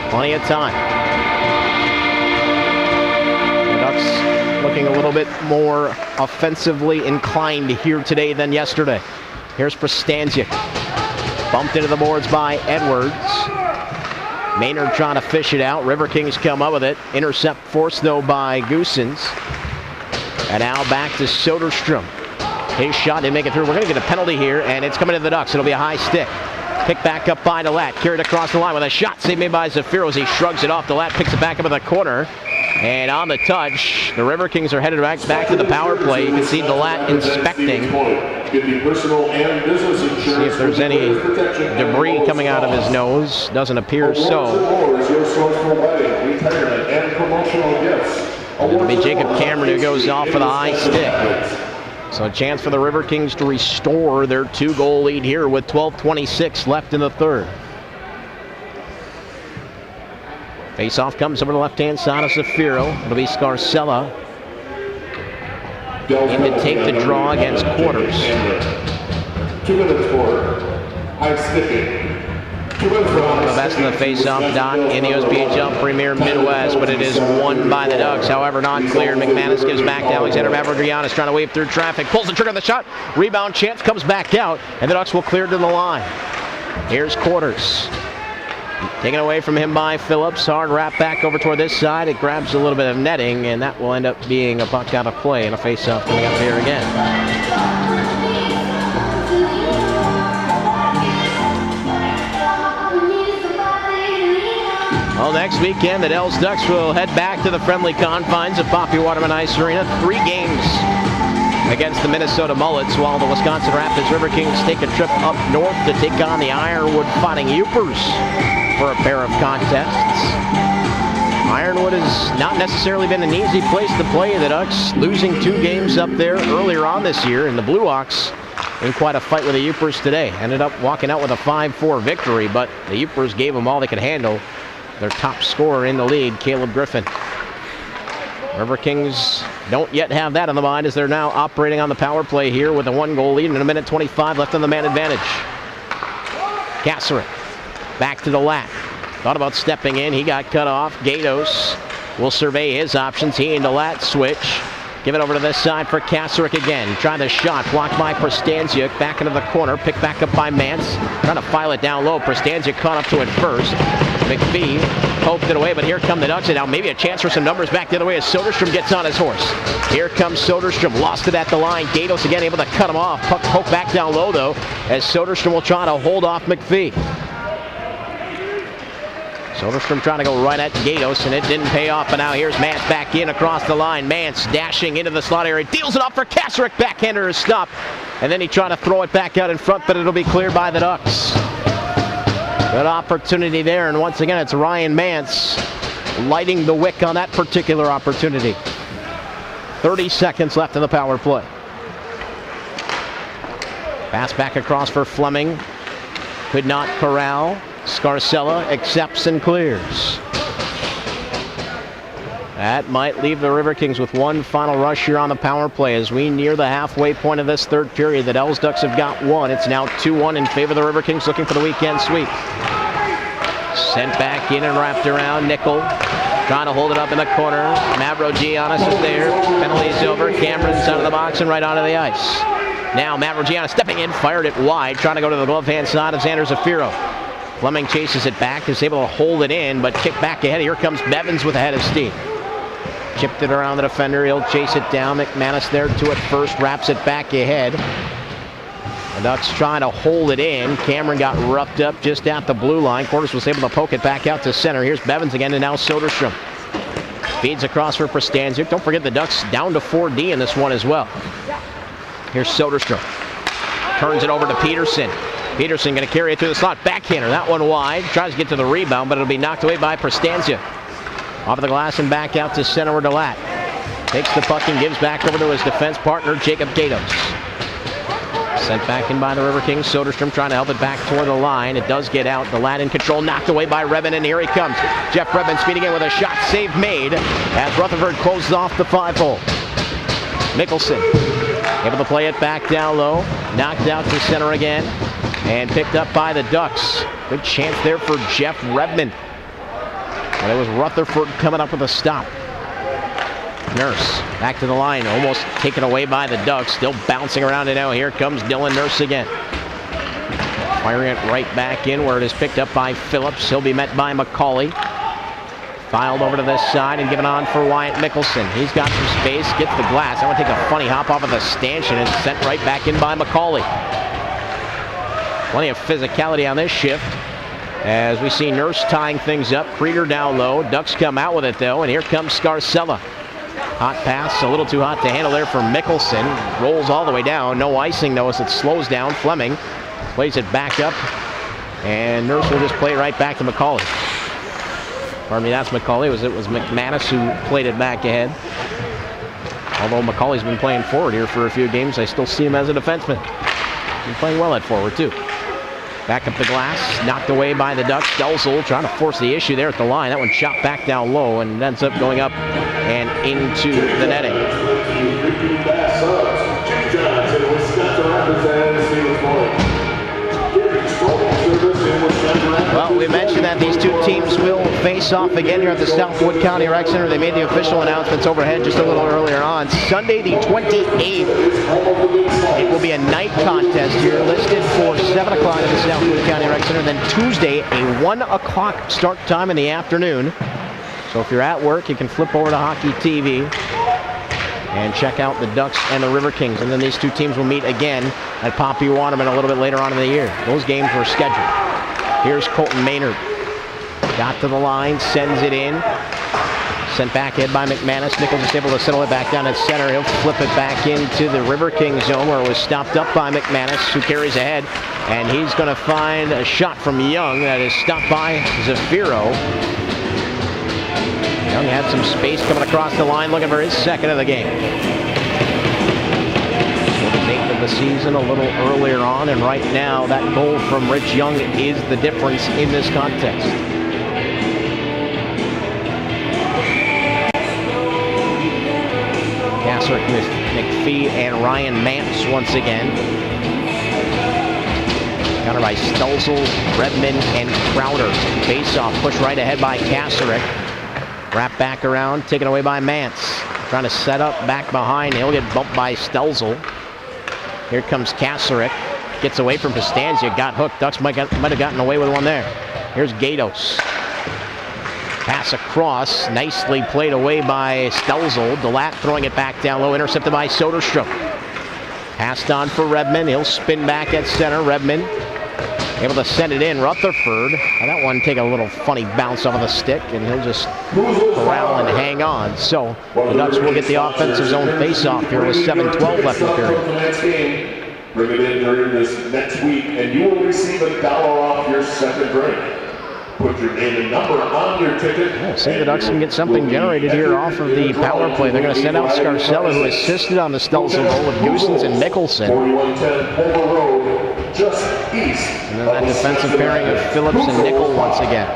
Plenty of time. The Ducks looking a little bit more offensively inclined here today than yesterday. Here's Prostanzic. Bumped into the boards by Edwards. Maynard trying to fish it out. Riverkings come up with it. Intercept forced though by Goosens. And now back to Soderstrom. His shot didn't make it through. We're going to get a penalty here, and it's coming to the Ducks. It'll be a high stick. Picked back up by Delat. Carried across the line with a shot saved made by Zafiros. He shrugs it off. Delat picks it back up in the corner. And on the touch, the Riverkings are headed back to the power play. You can see Delat inspecting. See if there's any debris coming out of his nose. Doesn't appear so. It'll be Jacob Cameron who goes off for the high stick. So a chance for the Riverkings to restore their 2-goal lead here with 12:26 left in the third. Face-off comes over the left-hand side of Zafiro. It'll be Scarcella in to take the draw against Quarters. 2 minutes for high sticking. The best in the face-off dot in the OSBHL Premier Midwest, but it is won by the Ducks. However, not cleared. McManus gives back to Alexander Mavrogiannis, trying to wave through traffic. Pulls the trigger on the shot. Rebound chance, comes back out, and the Ducks will clear to the line. Here's Quarters. Taken away from him by Phillips. Hard wrap back over toward this side. It grabs a little bit of netting, and that will end up being a puck out of play and a face-off coming up here again. Well, next weekend, the Dells Ducks will head back to the friendly confines of Poppy Waterman Ice Arena. 3 games against the Minnesota Mullets, while the Wisconsin Rapids Riverkings take a trip up north to take on the Ironwood Fighting Youpers for a pair of contests. Ironwood has not necessarily been an easy place to play. The Ducks losing 2 games up there earlier on this year, and the Blue Hawks in quite a fight with the Youpers today. Ended up walking out with a 5-4 victory, but the Youpers gave them all they could handle. Their top scorer in the league, Caleb Griffin. Riverkings don't yet have that on the mind as they're now operating on the power play here with a 1-goal lead and a minute 25 left on the man advantage. Kasserek back to the lap. Thought about stepping in. He got cut off. Gatos will survey his options. He and Delat switch. Give it over to this side for Kasserek again. Trying the shot. Blocked by Prostanzic. Back into the corner. Picked back up by Mance. Trying to file it down low. Prostanzic caught up to it first. McPhee poked it away, but here come the Ducks. And now maybe a chance for some numbers back the other way as Soderstrom gets on his horse. Here comes Soderstrom. Lost it at the line. Gatos again able to cut him off. Puck poked back down low, though, as Soderstrom will try to hold off McPhee. Soderstrom trying to go right at Gatos, and it didn't pay off. But now here's Mance back in across the line. Mance dashing into the slot area, deals it off for Kasserek. Backhander is stopped. And then he tried to throw it back out in front, but it'll be cleared by the Ducks. Good opportunity there, and once again it's Ryan Mance lighting the wick on that particular opportunity. 30 seconds left in the power play. Pass back across for Fleming. Could not corral. Scarcella accepts and clears. That might leave the Riverkings with one final rush here on the power play as we near the halfway point of this third period. The Devils Ducks have got one. It's now 2-1 in favor of the Riverkings, looking for the weekend sweep. Sent back in and wrapped around. Nickel trying to hold it up in the corner. Mavrogiannis is there. Penalty's over. Cameron's out of the box and right onto the ice. Now Mavrogiannis stepping in, fired it wide, trying to go to the glove hand side of Xander Zafiro. Fleming chases it back, is able to hold it in, but kick back ahead. Here comes Bevins with a head of steam. Chipped it around the defender. He'll chase it down. McManus there to it first, wraps it back ahead. The Ducks trying to hold it in. Cameron got roughed up just at the blue line. Cordes was able to poke it back out to center. Here's Bevins again, and now Soderstrom. Feeds across for Prostanzic. Don't forget the Ducks down to 4D in this one as well. Here's Soderstrom. Turns it over to Peterson. Peterson going to carry it through the slot. Backhander, that one wide. Tries to get to the rebound, but it'll be knocked away by Prostanzic. Off of the glass and back out to center where Delat takes the puck and gives back over to his defense partner, Jacob Gatos. Sent back in by the Riverkings. Soderstrom trying to help it back toward the line. It does get out. Delat in control, knocked away by Redmond, and here he comes. Jeff Redmond speeding in with a shot save made as Rutherford closes off the 5-hole. Mickelson able to play it back down low. Knocked out to center again and picked up by the Ducks. Good chance there for Jeff Redmond. But it was Rutherford coming up with a stop. Nurse back to the line, almost taken away by the Ducks. Still bouncing around it now. Here comes Dylan Nurse again. Firing it right back in where it is picked up by Phillips. He'll be met by McCauley. Filed over to this side and given on for Wyatt Mickelson. He's got some space, gets the glass. That one take a funny hop off of the stanchion and sent right back in by McCauley. Plenty of physicality on this shift as we see Nurse tying things up. Krieger down low. Ducks come out with it though, and here comes Scarcella. Hot pass, a little too hot to handle there for Mickelson. Rolls all the way down. No icing though as it slows down. Fleming plays it back up, and Nurse will just play it right back to McCauley. Pardon me, that's McCauley. It was McManus who played it back ahead. Although McCauley's been playing forward here for a few games, I still see him as a defenseman. He's playing well at forward too. Back up the glass, knocked away by the Ducks. Delzel trying to force the issue there at the line. That one shot back down low and ends up going up and into the netting. Well, we mentioned that these two teams will face off again here at the Southwood County Rec Center. They made the official announcements overhead just a little earlier on. Sunday the 28th, it will be a night contest here, listed for 7 o'clock at the Southwood County Rec Center. Then Tuesday, a 1 o'clock start time in the afternoon. So if you're at work, you can flip over to Hockey TV and check out the Ducks and the Riverkings. And then these two teams will meet again at Poppy Waterman a little bit later on in the year. Those games were scheduled. Here's Colton Maynard. Got to the line, sends it in. Sent back ahead by McManus. Nichols is able to settle it back down at center. He'll flip it back into the Riverkings zone where it was stopped up by McManus, who carries ahead. And he's going to find a shot from Young that is stopped by Zafiro. Young had some space coming across the line, looking for his second of the game. His 8th of the season, a little earlier on, and right now that goal from Rich Young is the difference in this contest. Kasserek, McPhee, and Ryan Mance once again. Counter by Stolzel, Redmond, and Crowder. Face-off, push right ahead by Kasserek. Wrap back around, taken away by Mance. Trying to set up back behind. He'll get bumped by Stolzel. Here comes Kasserek. Gets away from Prostanzic. Got hooked. Ducks might have gotten away with one there. Here's Gatos. Pass across. Nicely played away by Stolzel. Delat throwing it back down low. Intercepted by Soderstrom. Passed on for Redmond. He'll spin back at center. Redmond able to send it in. Rutherford, that one take a little funny bounce off of the stick, and he'll just corral and hang on. So the Ducks will get the offensive zone face-off here with 7:12 left in the period. Bring it in during this next week, and you will receive $1 off your second drink. Put your name and number on your ticket. Yeah, see if the Ducks can get something generated here off of the power play. They're going to send out Scarcella, who assisted on the Stelzen goal with Goosens and Nicholson. 4110 Homer Road, just east. And then that defensive pairing of Phillips and Nickel once again.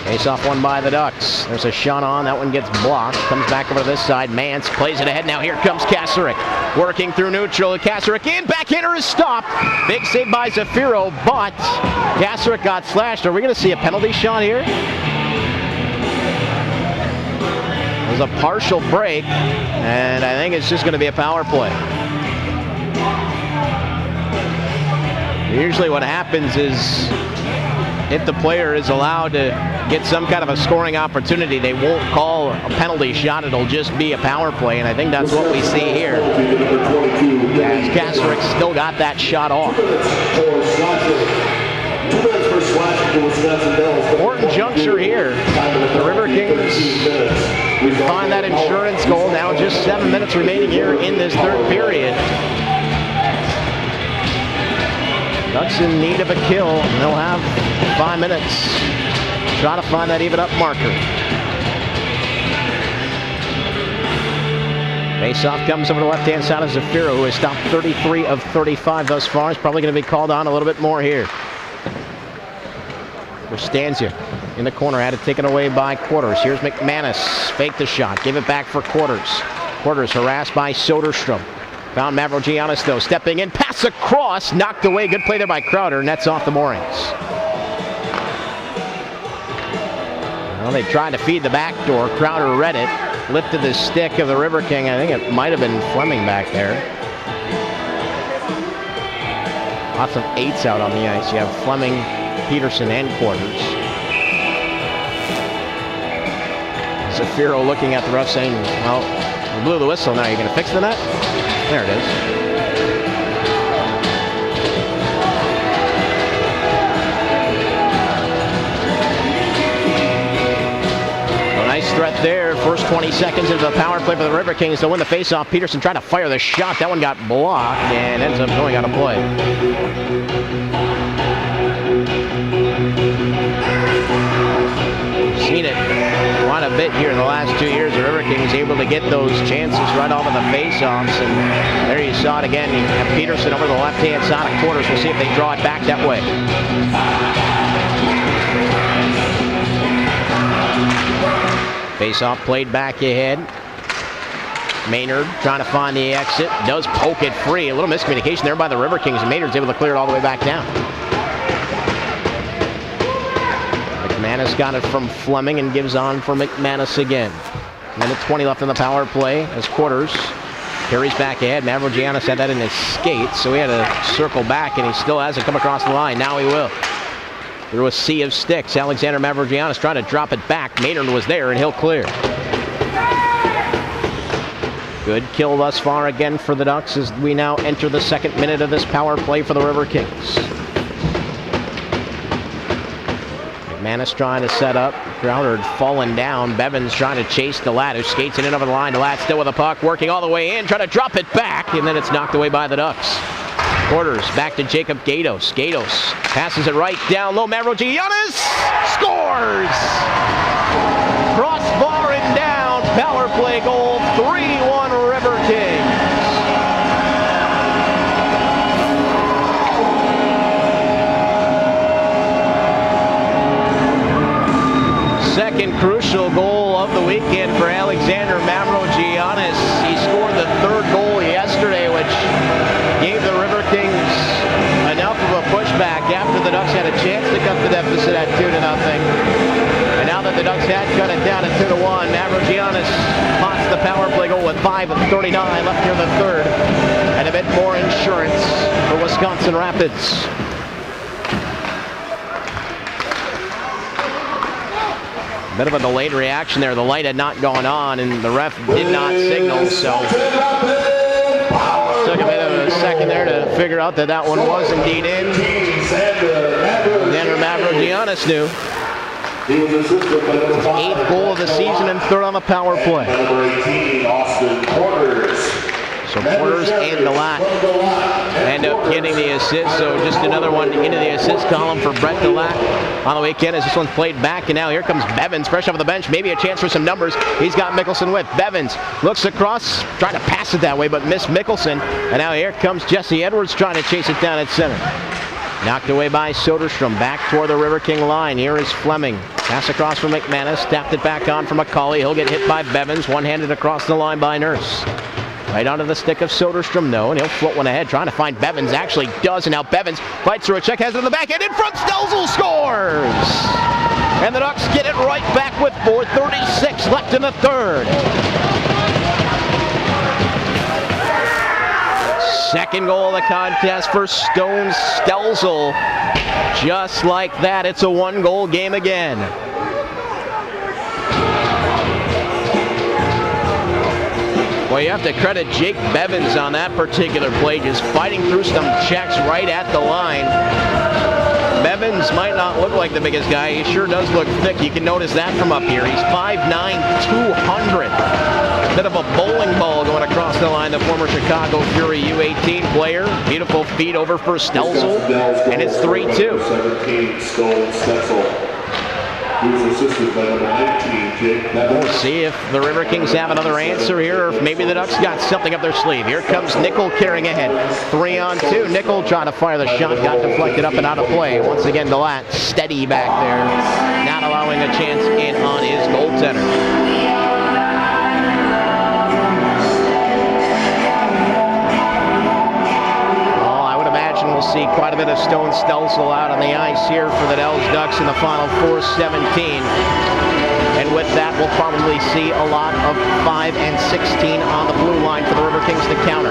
Face-off won by the Ducks. There's a shot on. That one gets blocked. Comes back over to this side. Mance plays it ahead. Now here comes Kasarik. Working through neutral. Kasarik in. Backhander is stopped. Big save by Zafiro, but Kasarik got slashed. Are we going to see a penalty shot here? It was a partial break, and I think it's just going to be a power play. Usually what happens is if the player is allowed to get some kind of a scoring opportunity, they won't call a penalty shot. It'll just be a power play, and I think that's what we see here. As Kasarik still got that shot off. Important juncture here. The Riverkings find that insurance goal. Now just 7 minutes remaining here in this third period. Ducks in need of a kill. They'll have 5 minutes. Try to find that even up marker. Face-off comes over the left-hand side of Zafiro, who has stopped 33 of 35 thus far. He's probably going to be called on a little bit more here. Verstansia in the corner, had it taken away by Quarters. Here's McManus. Fake the shot. Give it back for Quarters. Quarters harassed by Soderstrom. Found Mavrogiannis though, stepping in, pass across, knocked away. Good play there by Crowder, nets off the moorings. Well, they tried to feed the back door. Crowder read it, lifted the stick of the River King. I think it might have been Fleming back there. Lots of 8s out on the ice. You have Fleming, Peterson, and Quarters. Zafiro looking at the ref saying, well, we blew the whistle, now are you going to fix the net? There it is. A nice threat there. First 20 seconds into the power play for the River Kings to win the faceoff. Peterson tried to fire the shot. That one got blocked and ends up going out of play. Seen it quite a bit here in the last 2 years. The River Kings able to get those chances right off of the face-offs, and there you saw it again. You have Peterson over the left-hand side of Quarters. We'll see if they draw it back that way. Face-off played back ahead. Maynard trying to find the exit. Does poke it free. A little miscommunication there by the River Kings, and Maynard's able to clear it all the way back down. McManus got it from Fleming and gives on for McManus again. Minute 20 left in the power play as Quarters carries back ahead. Mavrogiannis had that in his skates, so he had to circle back, and he still hasn't come across the line. Now he will. Through a sea of sticks, Alexander Mavrogiannis trying to drop it back. Maynard was there, and he'll clear. Good kill thus far again for the Ducks as we now enter the second minute of this power play for the River Kings. McManus trying to set up. Crowder had fallen down. Bevins trying to chase DeLatte, who skates it in over the line. DeLatte still with the puck, working all the way in, trying to drop it back, and then it's knocked away by the Ducks. Quarters back to Jacob Gatos. Gatos passes it right down low. Mavrogiannis scores! Crossbar and down. Power play goal. 3-1 River Kings. Second crucial goal of the weekend for Alexander Mavrogiannis. He scored the third goal yesterday, which gave the River Kings enough of a pushback after the Ducks had a chance to cut the deficit at 2-0. And now that the Ducks had cut it down at 2-1, Mavrogiannis pots the power play goal with 5:39 left near the third. And a bit more insurance for Wisconsin Rapids. Bit of a delayed reaction there. The light had not gone on, and the ref did not signal, so took a bit of a second there to figure out that that one was indeed in. Then Mavrogiannis knew. His 8th goal of the season and 3rd on the power play. So Porters and Delac end up getting the assist. So just another one into the assist column for Brett Delac on the weekend as this one's played back. And now here comes Bevins, fresh off the bench. Maybe a chance for some numbers. He's got Mickelson with. Bevins looks across, trying to pass it that way, but missed Mickelson. And now here comes Jesse Edwards trying to chase it down at center. Knocked away by Soderstrom. Back toward the River King line. Here is Fleming. Pass across from McManus. Tapped it back on for McCauley. He'll get hit by Bevins. One-handed across the line by Nurse. Right onto the stick of Soderstrom, no, and he'll float one ahead, trying to find Bevins. Actually does, and now Bevins fights through a check, has it in the back end, in front, Stelzel scores! And the Ducks get it right back with 4:36 left in the 3rd. Second goal of the contest for Stone Stelzel. Just like that, it's a 1-goal game again. Well, you have to credit Jake Bevins on that particular play, just fighting through some checks right at the line. Bevins might not look like the biggest guy. He sure does look thick. You can notice that from up here. He's 5'9", 200. Bit of a bowling ball going across the line. The former Chicago Fury U18 player. Beautiful feed over for Stelzel, and it's 3-2. 17, Stone Stelzel. We'll see if the River Kings have another answer here, or if maybe the Ducks got something up their sleeve. Here comes Nickel carrying ahead. 3-on-2. Nickel trying to fire the shot, got deflected up and out of play. Once again, Delac steady back there, not allowing a chance in on his goaltender. We'll see quite a bit of Stone Stelzel out on the ice here for the Dells Ducks in the final 4:17. And with that, we'll probably see a lot of 5 and 16 on the blue line for the River Kings to counter.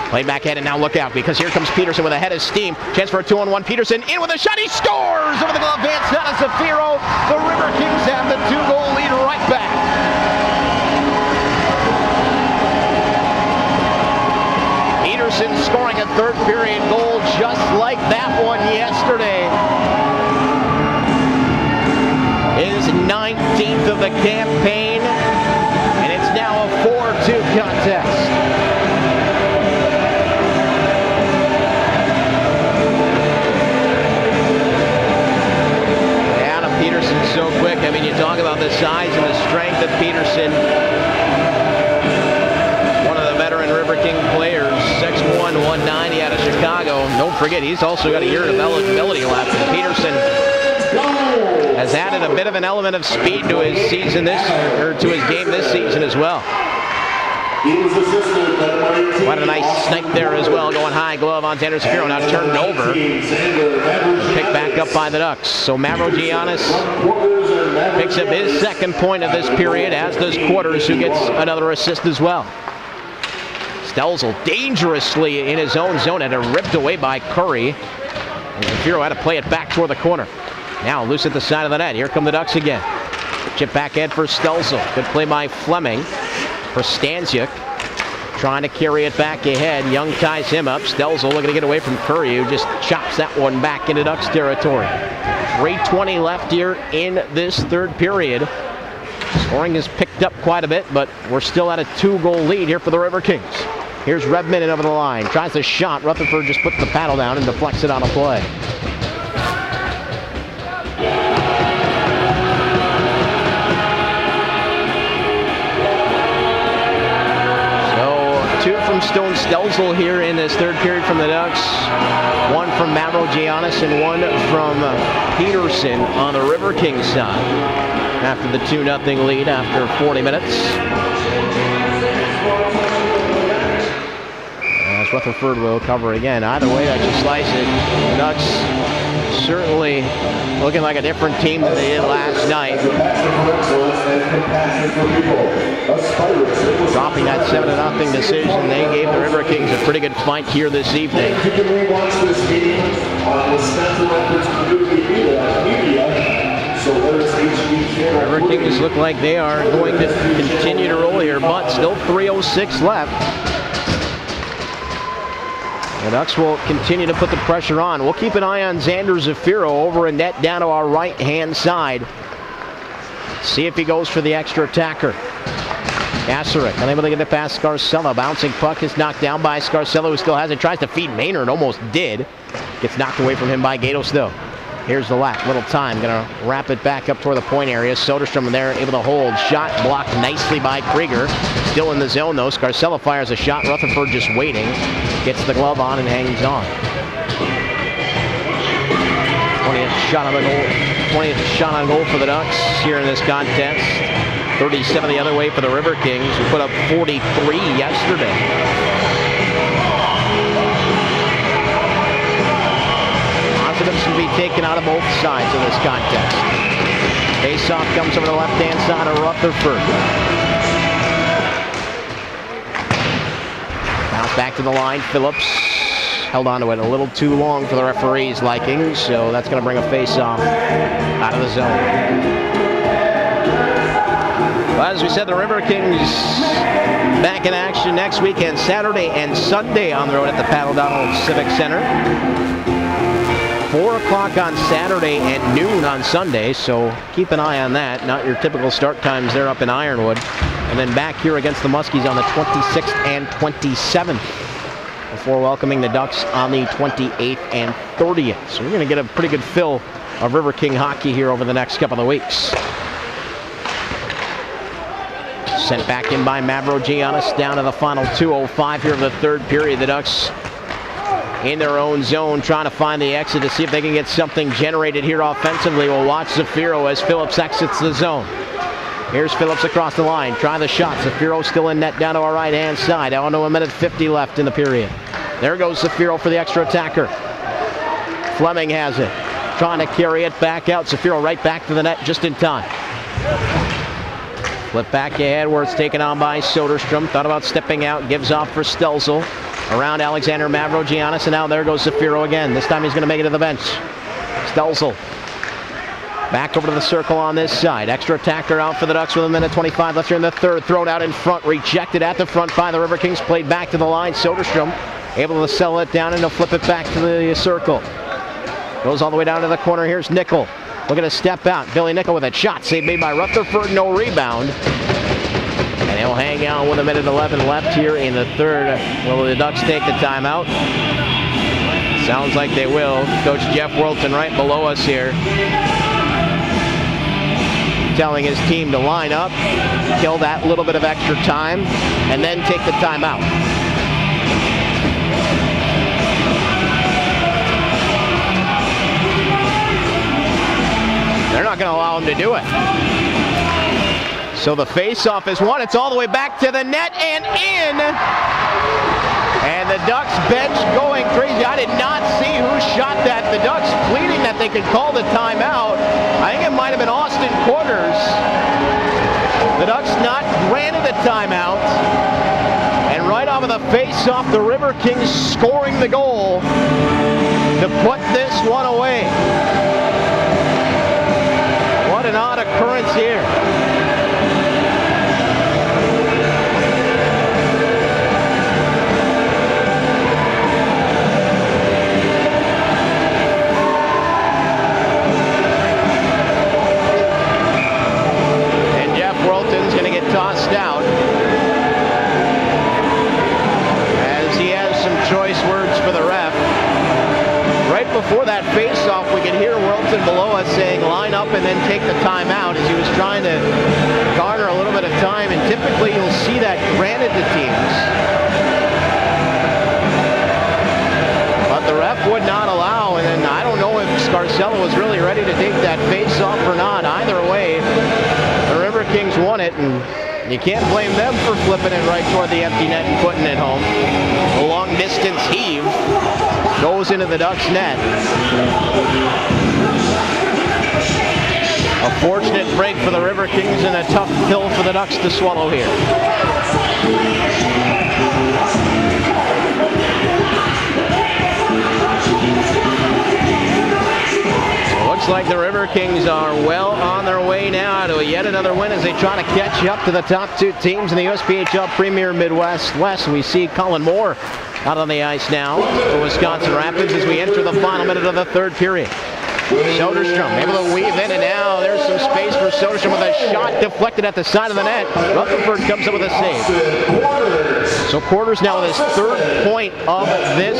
Played back ahead, and now look out, because here comes Peterson with a head of steam. Chance for a 2-on-1. Peterson in with a shot. He scores over the glove hand. Sana Zafiro. The River Kings have the 2-goal lead right back. Peterson scoring a 3rd period goal just like that one yesterday. His 19th of the campaign, and it's now a 4-2 contest. Adam Peterson's so quick. I mean, you talk about the size and the strength of Peterson. One of the veteran River King players, 6'1", 190 out of Chicago. Don't forget, he's also got a year of eligibility left. And Peterson has added a bit of an element of speed to his season to his game this season as well. What a nice snipe there as well, going high glove on Xander Zafiro, now turned over. Picked back up by the Ducks. So Mavrogiannis picks up his 2nd point of this period, as does Quarters, who gets another assist as well. Stelzel dangerously in his own zone, and ripped away by Curry. And Zafiro had to play it back toward the corner. Now loose at the side of the net. Here come the Ducks again. Chip back head for Stelzel. Good play by Fleming for Stanczyk. Trying to carry it back ahead. Young ties him up. Stelzel looking to get away from Curry, who just chops that one back into Ducks territory. 3:20 left here in this 3rd period. Scoring has picked up quite a bit, but we're still at a 2-goal lead here for the River Kings. Here's Redmond over the line. Tries the shot. Rutherford just puts the paddle down and deflects it on a play. So 2 from Stone Stelzel here in this 3rd period from the Ducks. 1 from Mavrogiannis and 1 from Peterson on the River Kings side. After the 2-0 lead after 40 minutes. As Rutherford will cover again. Either way that you slice it, the Ducks certainly looking like a different team than they did last night. Dropping that 7-0 decision, they gave the River Kings a pretty good fight here this evening. You can rewatch this meeting on Wisconsin Rapids Community Media. River Kings look like they are going to continue to roll here, but still 3:06 left. The Ducks will continue to put the pressure on. We'll keep an eye on Xander Zafiro over in net down to our right-hand side. See if he goes for the extra attacker. Gasarik unable to get it past Scarcella. Bouncing puck is knocked down by Scarcella, who still has it. Tries to feed Maynard, almost did. Gets knocked away from him by Gatos, though. Here's the lap, little time. Gonna wrap it back up toward the point area. Soderstrom there able to hold. Shot blocked nicely by Krieger. Still in the zone, though. Scarcella fires a shot. Rutherford just waiting. Gets the glove on and hangs on. 20th shot on the goal. 20th shot on goal for the Ducks here in this contest. 37 the other way for the Riverkings, who put up 43 yesterday. Positives can be taken out of both sides of this contest. Face-off comes over the left-hand side of Rutherford. Bounce back to the line. Phillips held on to it a little too long for the referee's liking, so that's going to bring a face-off out of the zone. Well, as we said, the Riverkings back in action next weekend, Saturday and Sunday on the road at the Pat O'Donnell Civic Center. 4 o'clock on Saturday and noon on Sunday, so keep an eye on that. Not your typical start times there up in Ironwood. And then back here against the Muskies on the 26th and 27th before welcoming the Ducks on the 28th and 30th. So we're going to get a pretty good fill of River King hockey here over the next couple of weeks. Sent back in by Mavrogiannis down to the final 2:05 here of the third period. The Ducks in their own zone trying to find the exit to see if they can get something generated here offensively. We'll watch Zafiro as Phillips exits the zone. Here's Phillips across the line. Try the shot. Zafiro still in net down to our right-hand side. Down to 1:50 left in the period. There goes Zafiro for the extra attacker. Fleming has it. Trying to carry it back out. Zafiro right back to the net just in time. Flip back ahead where it's taken on by Soderstrom. Thought about stepping out. Gives off for Stelzel. Around Alexander Mavrogiannis. And now there goes Zafiro again. This time he's going to make it to the bench. Stelzel. Back over to the circle on this side. Extra attacker out for the Ducks with 1:25 left here in the third. Thrown out in front. Rejected at the front by the Riverkings. Played back to the line. Soderstrom able to settle it down and he'll flip it back to the circle. Goes all the way down to the corner. Here's Nickel. Looking to step out. Billy Nickel with a shot. Save made by Rutherford. No rebound. And he'll hang out with 1:11 left here in the third. Will the Ducks take the timeout? Sounds like they will. Coach Jeff Worlton right below us here, telling his team to line up, kill that little bit of extra time, and then take the timeout. They're not going to allow him to do it. So the face-off is won. It's all the way back to the net and in. And the Ducks bench going crazy. I did not see who shot that. The Ducks pleading that they could call the timeout. I think it might have been Austin Quarters. The Ducks not granted the timeout. And right off of the face-off, the Riverkings scoring the goal to put this one away. What an odd occurrence here. And Jeff Worlton's going to get tossed out as he has some choice words for the ref. Right before that face-off, we could hear Worlton below us saying line up and then take the timeout as he was trying to garner a little bit of time, and typically you'll see that granted to teams. But the ref would not allow, and then I don't know if Scarcella was really ready to take that face-off or not. Either way, the Riverkings won it, and you can't blame them for flipping it right toward the empty net and putting it home. A long-distance heave goes into the Ducks' net. A fortunate break for the Riverkings and a tough pill for the Ducks to swallow here. So it looks looks like the Riverkings are well on their way now to yet another win as they try to catch up to the top two teams in the USPHL Premier Midwest West. We see Colin Moore out on the ice now for Wisconsin Rapids as we enter the final minute of the third period. Soderstrom able to weave in, and now there's some space for Soderstrom with a shot deflected at the side of the net. Rutherford comes up with a save. So Quarters now with his third point of this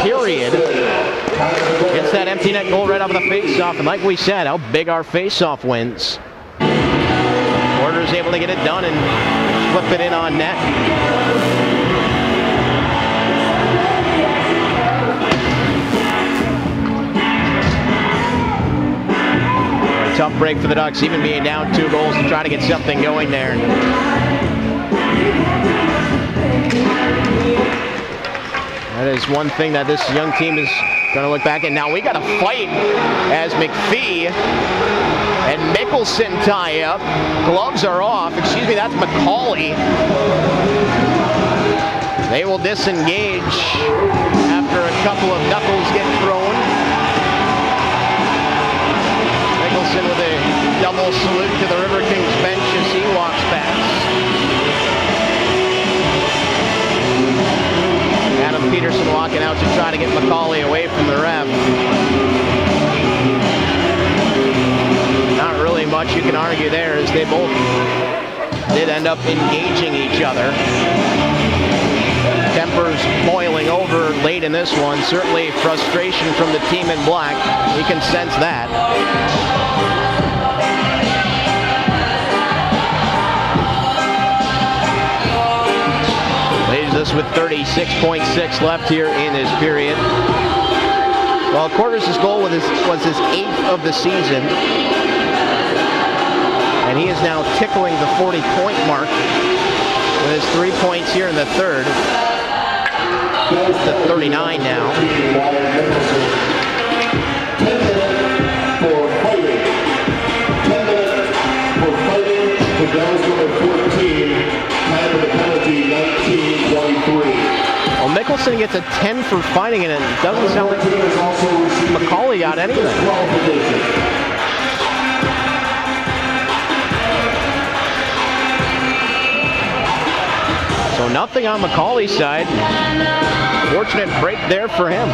period. Gets that empty net goal right off of the faceoff, and like we said, how big our faceoff wins. Quarters able to get it done and flip it in on net. Tough break for the Ducks, even being down 2 goals to try to get something going there. That is one thing that this young team is going to look back at. Now we got a fight as McPhee and Mickelson tie up. Gloves are off. Excuse me, that's McCauley. They will disengage after a couple of knuckles get thrown. Mickelson with a double salute to the Riverkings bench as he walks past. Adam Peterson walking out to try to get McCauley away from the ref. Not really much you can argue there as they both did end up engaging each other. Tempers boiling over late in this one. Certainly frustration from the team in black. You can sense that. Leaves us with 36.6 left here in this period. Well, Quarters' goal was his 8th of the season. And he is now tickling the 40-point mark with his 3 points here in the third. To 39 now. 10 minutes for fighting. 10 minutes for fighting. The Devils number 14. Time of the penalty, 19-23. Well, Mickelson gets a 10 for fighting, and it doesn't sound like McCauley got anything. So nothing on McCauley's side. Fortunate break there for him.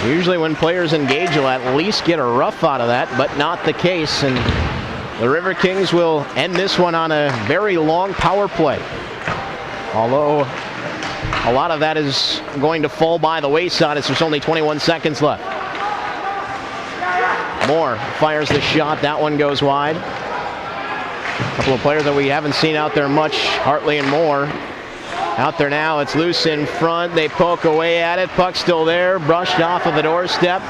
Usually when players engage, you'll at least get a rough out of that, but not the case. And the Riverkings will end this one on a very long power play. Although a lot of that is going to fall by the wayside as there's only 21 seconds left. Moore fires the shot. That one goes wide. A couple of players that we haven't seen out there much, Hartley and Moore. Out there now, it's loose in front. They poke away at it. Puck still there, brushed off of the doorstep.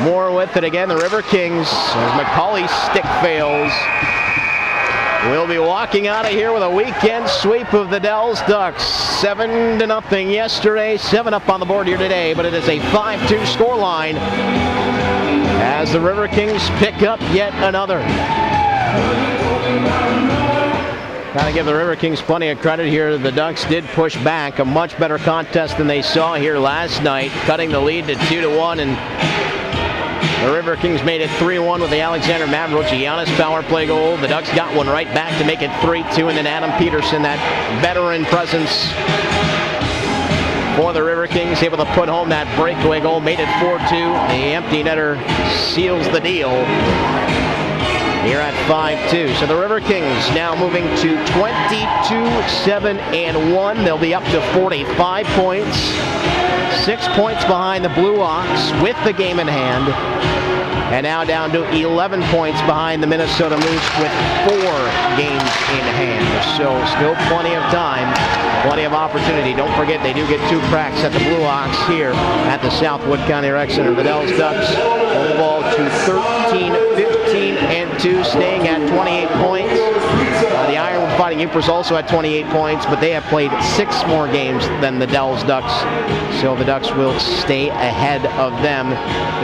Moore with it again. The Riverkings, as McCauley's stick fails, will be walking out of here with a weekend sweep of the Dells Ducks. 7-0 yesterday, 7 up on the board here today, but it is a 5-2 scoreline as the Riverkings pick up yet another. Gotta give the Riverkings plenty of credit here. The Ducks did push back. A much better contest than they saw here last night, cutting the lead to 2-1, and the Riverkings made it 3-1 with the Alexander Mavrogiannis power play goal. The Ducks got one right back to make it 3-2, and then Adam Peterson, that veteran presence for the Riverkings, able to put home that breakaway goal, made it 4-2. The empty netter seals the deal here at 5-2. So the Riverkings now moving to 22-7-1. They'll be up to 45 points. 6 points behind the Blue Ox with the game in hand. And now down to 11 points behind the Minnesota Moose with 4 games in hand. So still plenty of time, plenty of opportunity. Don't forget they do get 2 cracks at the Blue Ox here at the Southwood County Rec Center. The Dells Ducks hold the ball to 13-15-2, staying at 28 points. The Ironwood Fighting Yoopers also at 28 points, but they have played 6 more games than the Dells Ducks. So the Ducks will stay ahead of them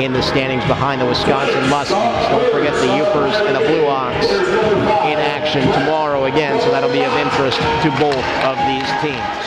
in the standings behind the Wisconsin Muskies. Don't forget the Yoopers and the Blue Ox in action tomorrow again, so that'll be of interest to both of these teams.